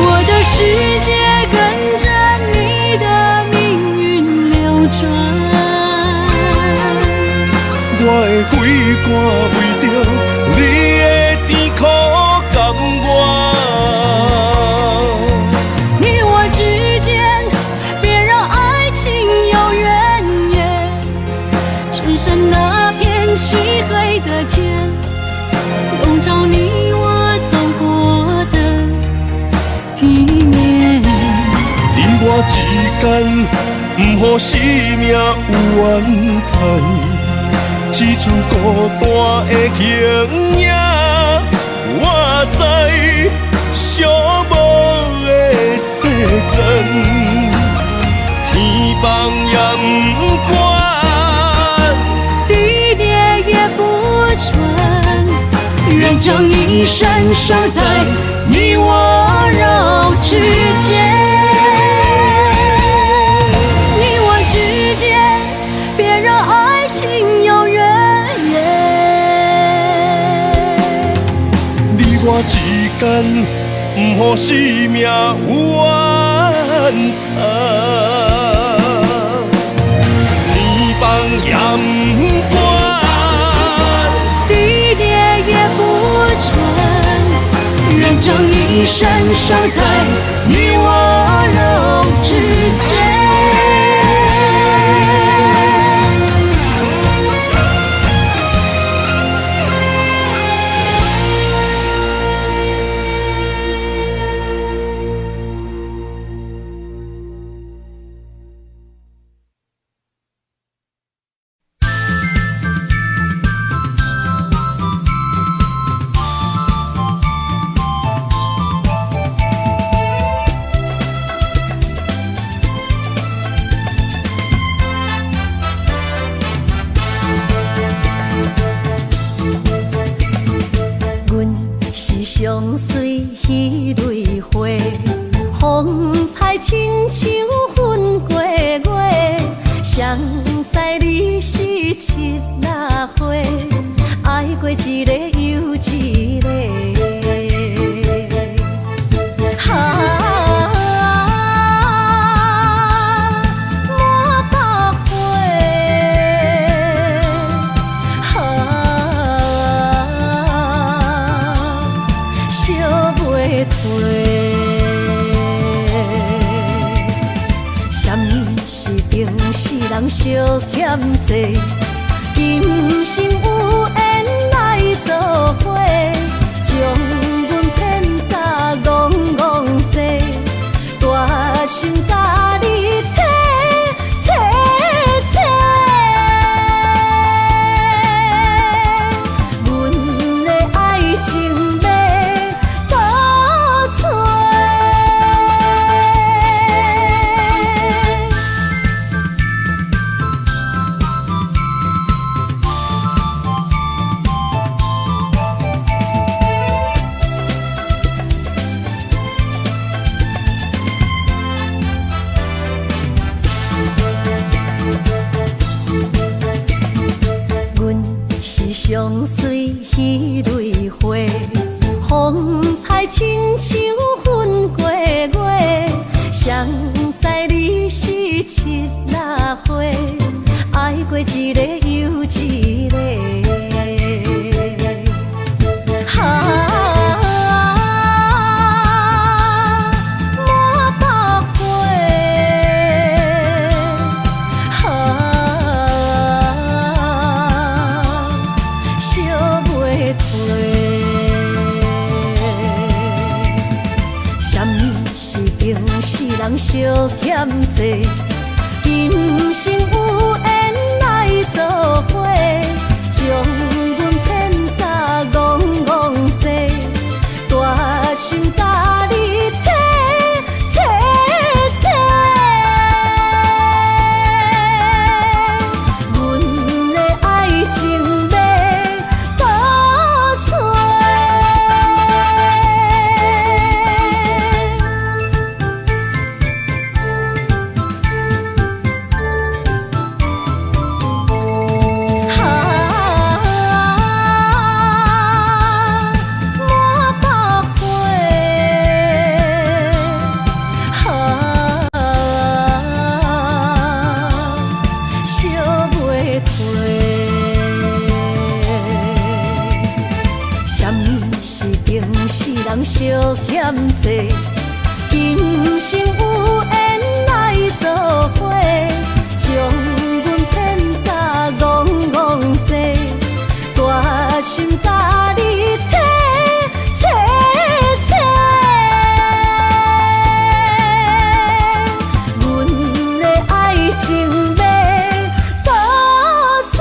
我的世界跟着你的命运流转，我的血汗为着你的甜苦甘愿。你我之间，别让爱情有怨言，只剩那片漆黑的街，笼罩你我走过的地面。你我之间，不予生命有怨叹。只剩孤单的形影，我知寂无的世间，天放也不管，地裂也不穿，愿将一生守在你我肉之间。你我之间，别让爱情有怨言。你我之间，不予生命有怨叹。天放也不管，地裂也不穿，愿将一生守在你我肉之间。相随彼蕊花，风采亲像云过月。谁知你是七那花，爱过一个又一个。人相欠债，今生有缘来作伙，将阮骗甲戆戆西，大心甲你切切切。阮的爱情要倒找。相欠债，今生有缘来做伙，将阮骗甲戆戆西，大心甲你切切切，阮的爱情要倒找。人相欠债，今生有缘来做伙，将阮骗甲戆戆西，大心甲你切切切，阮的爱情要倒找。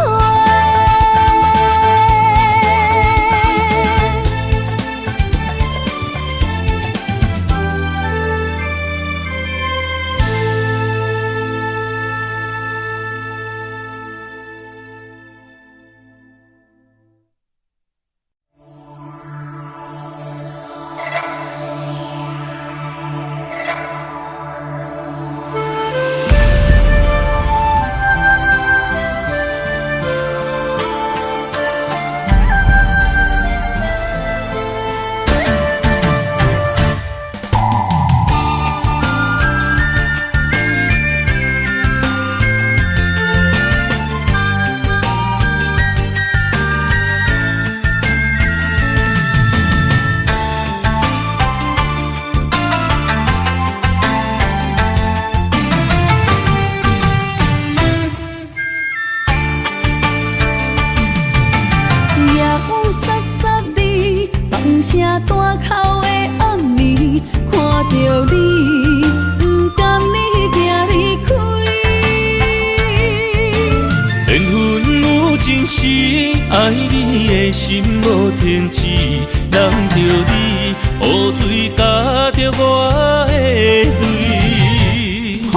爱你的心无停止，人着你，雨水加着我的泪。雨若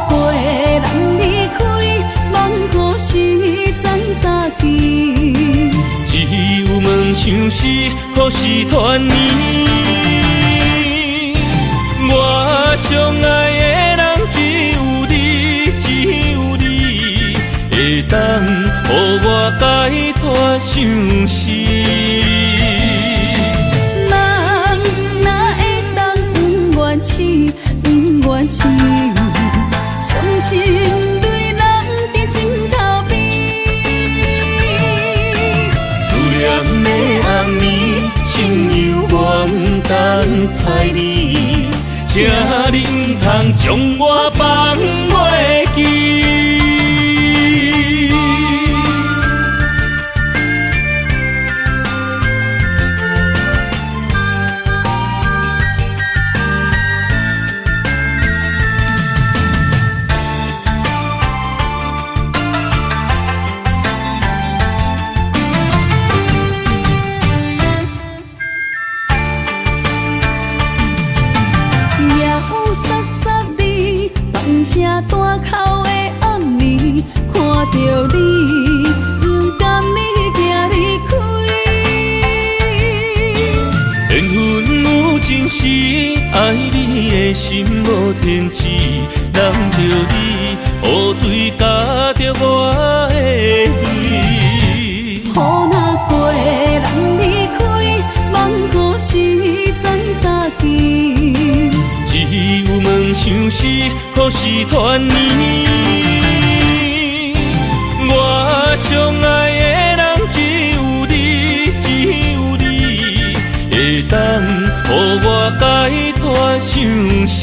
过，人离开，望雨时怎相见？只有梦想是，何时团圆？我相爱的人只有你，只有你，会当予我解脱相思。人哪会当不愿痴，不愿痴？伤心对人伫枕头边，思念的暗暝，心忧我不等待你，请你不通将我放袂记。声大口的暗暝，看着你，不甘你行离开。缘分有情时，爱你的心无停止，人着你，雨水加着我的泪。雨若过，人离开，望雨时怎相见？只有梦想是，何时团圆？我相爱的人只有你，只有你，会当予我解脱相思。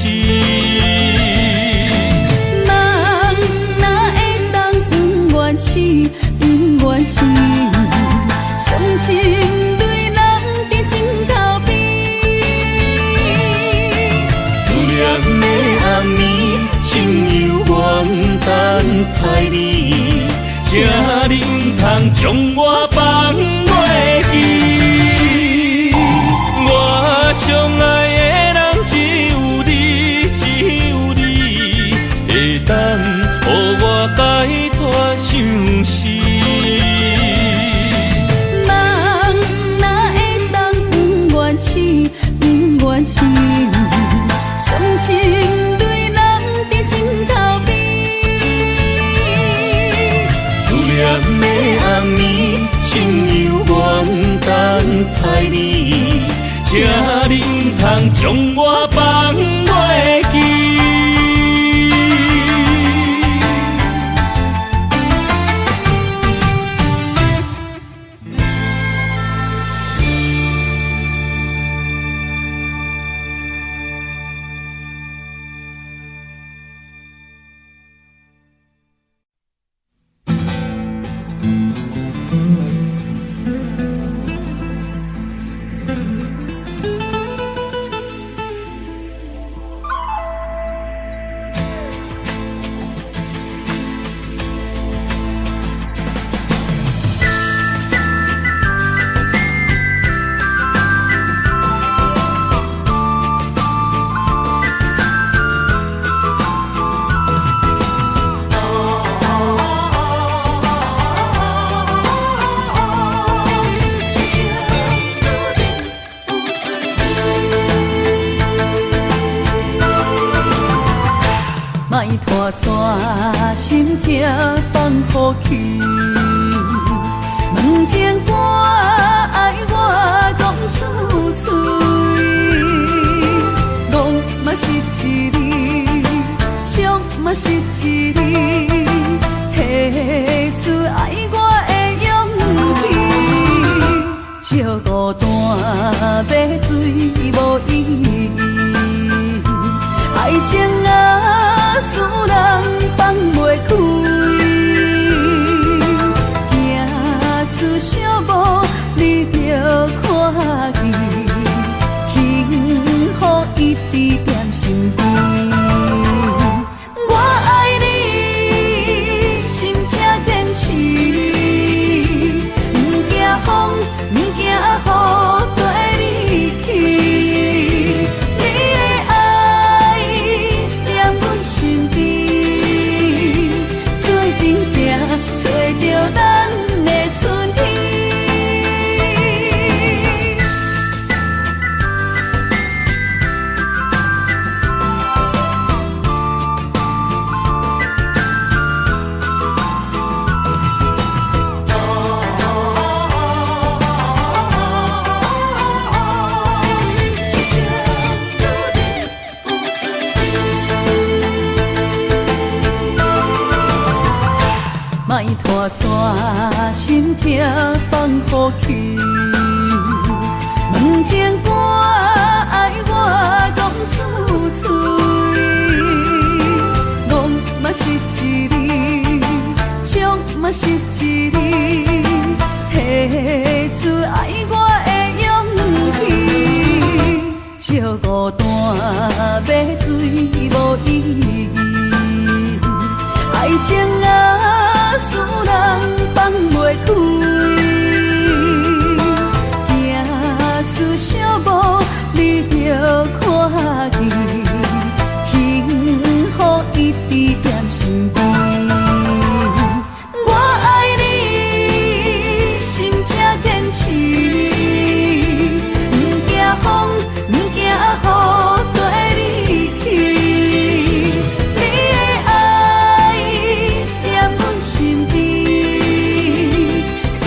人哪会当不愿痴，不愿痴？伤心对人伫枕头边。思念的暗暝。通将我放袂记。我上爱的人只有你，只有你，会当予我解脱相思。人哪会当不愿痴，不愿痴？伤心对人伫枕头边，思念的暗暝，心犹原等待你，请你不通将我放袂记。莫拖山，心痛放乎去。问情歌爱我讲出嘴，戆嘛是一字，唱嘛是一字，提出爱我的勇气。照孤单要水无意义，爱情啊，使人放袂开，行出小步，你着看见，幸福一直踮身边。我爱你，心正坚持，不惊风，不惊雨，跟你去。你的爱踮阮身边，做阵行，找着咱的春天。莫拖山，心痛放乎去。问情歌爱我讲出嘴，戆嘛是一字，唱嘛是一字，提出爱我的勇气。照孤单要水无意义，爱情啊，使人放袂开，行出小步，你着看见，幸福一直踮身边。我爱你，心正坚持，不惊风，不惊雨，跟你去。你的爱踮阮身边，做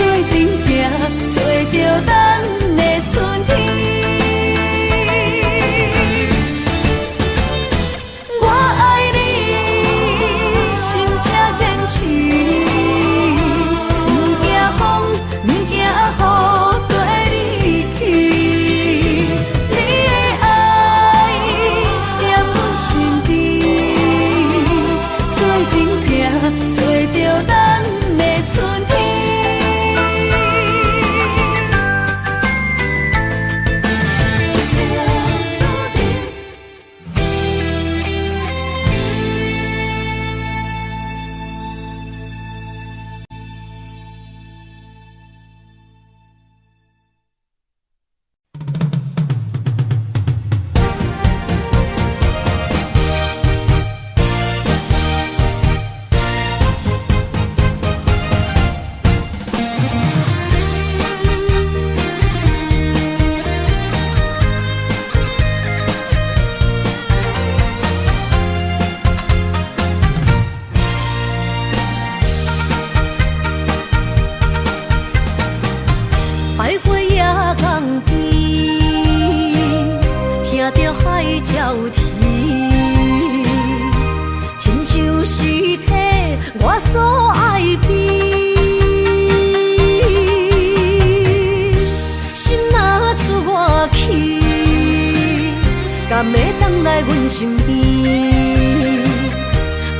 阮身边，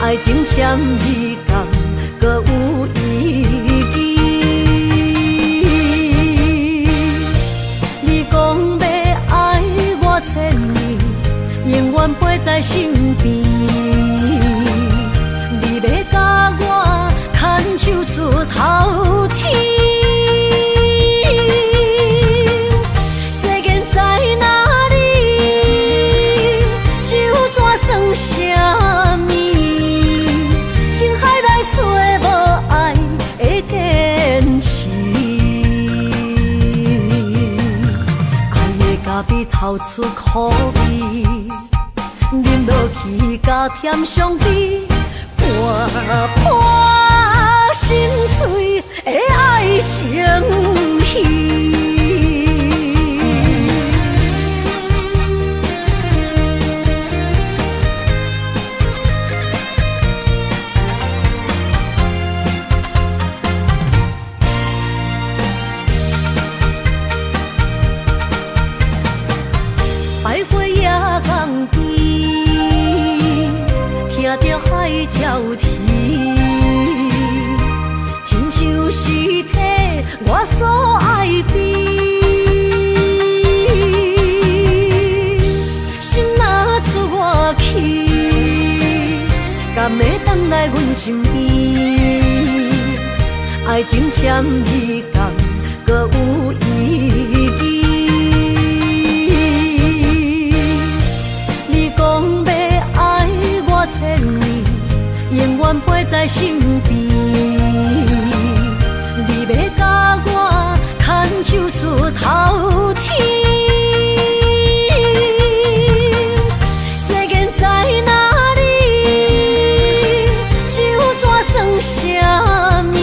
爱情签字共搁有意义。你讲要爱我千年，永远陪在身边。你要甲我牵手出头天。透出苦味，饮落去加添伤悲，伴伴心碎的爱情戏。鸟啼，亲像是体我所爱悲。心若出我去，敢会回来阮身边？爱情签字共搁有意义。你讲要爱我千年。永远陪在身边，你要甲我牵手出头天。世间在哪里，就怎算什么？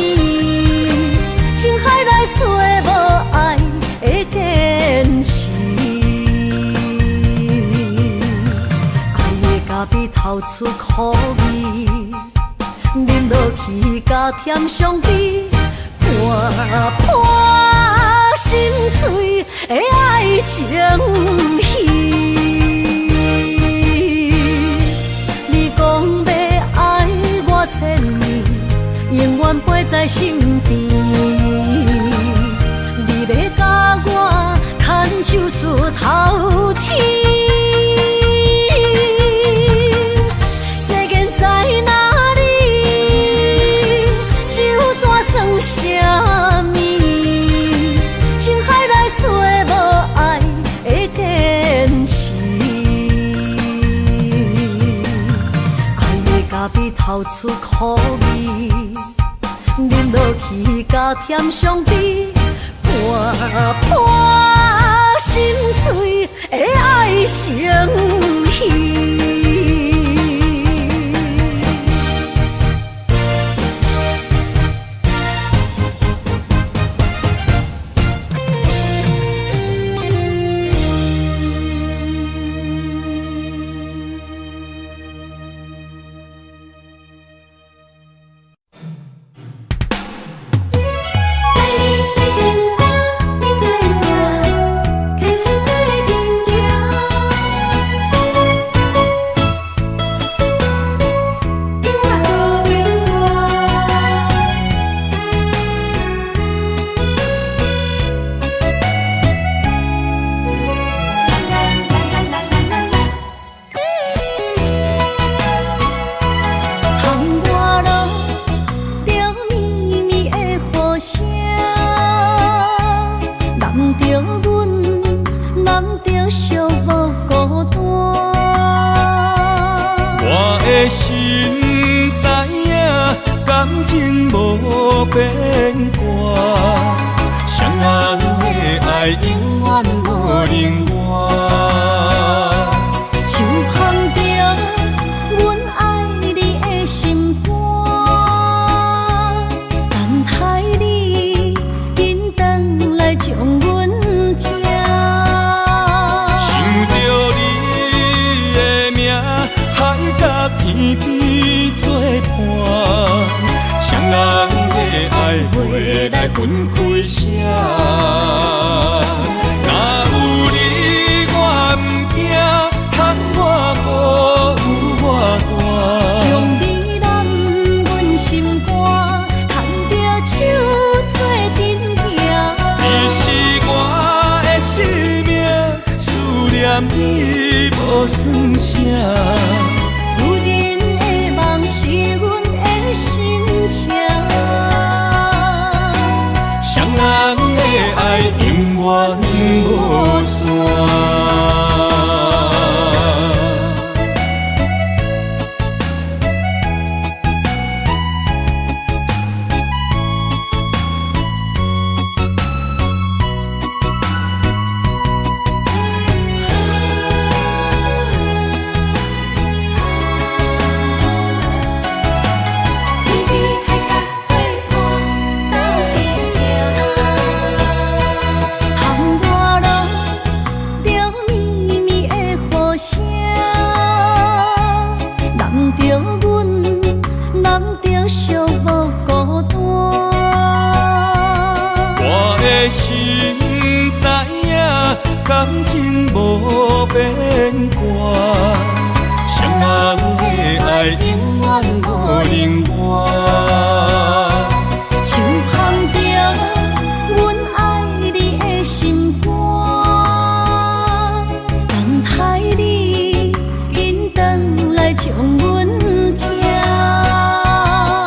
情海来找无爱的坚持，爱的咖啡透出苦味。饮落去加添伤悲，伴伴心碎的爱情戏。你讲要爱我千年，永远陪在身边。你要甲我牵手出头天。透出苦味，饮落去加添伤悲，伴伴心碎的爱情戏。心知影，感情无变卦，双人的爱永远无另外。像捧着阮爱你的心肝，等待你紧回来将阮听。想着你的名，海甲天边作伴，双人的爱袂来分开声。若有你我毋惊，通我念你无算啥。有人的梦是阮的心情，双人的爱永远无散。心知影，感情无变卦，双人的爱永远无冷漠。像含着阮爱你的心肝，等待你紧转来将阮惊。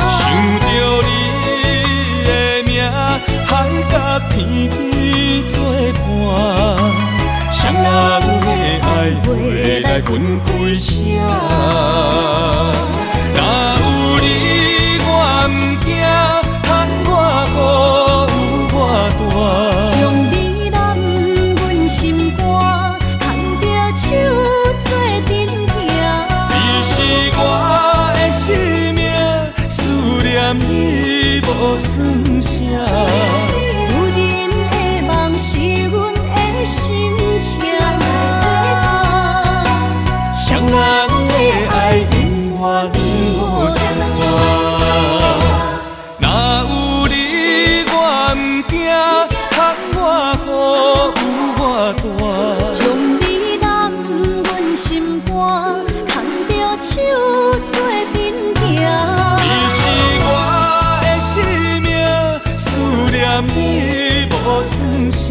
想着你的名，海角天边作伴，双人的爱袂来分开啥。若有你我毋惊，叹我孤有我大。将你揽阮心肝，牵着手做阵行。你是我的生命，思念你无算啥。有人的梦是阮的心情，双人的爱永远无散。若有你我毋惊，叹我孤有我大。将你揽阮心肝，牵着手做阵行。你是我的生命，思念你无算啥。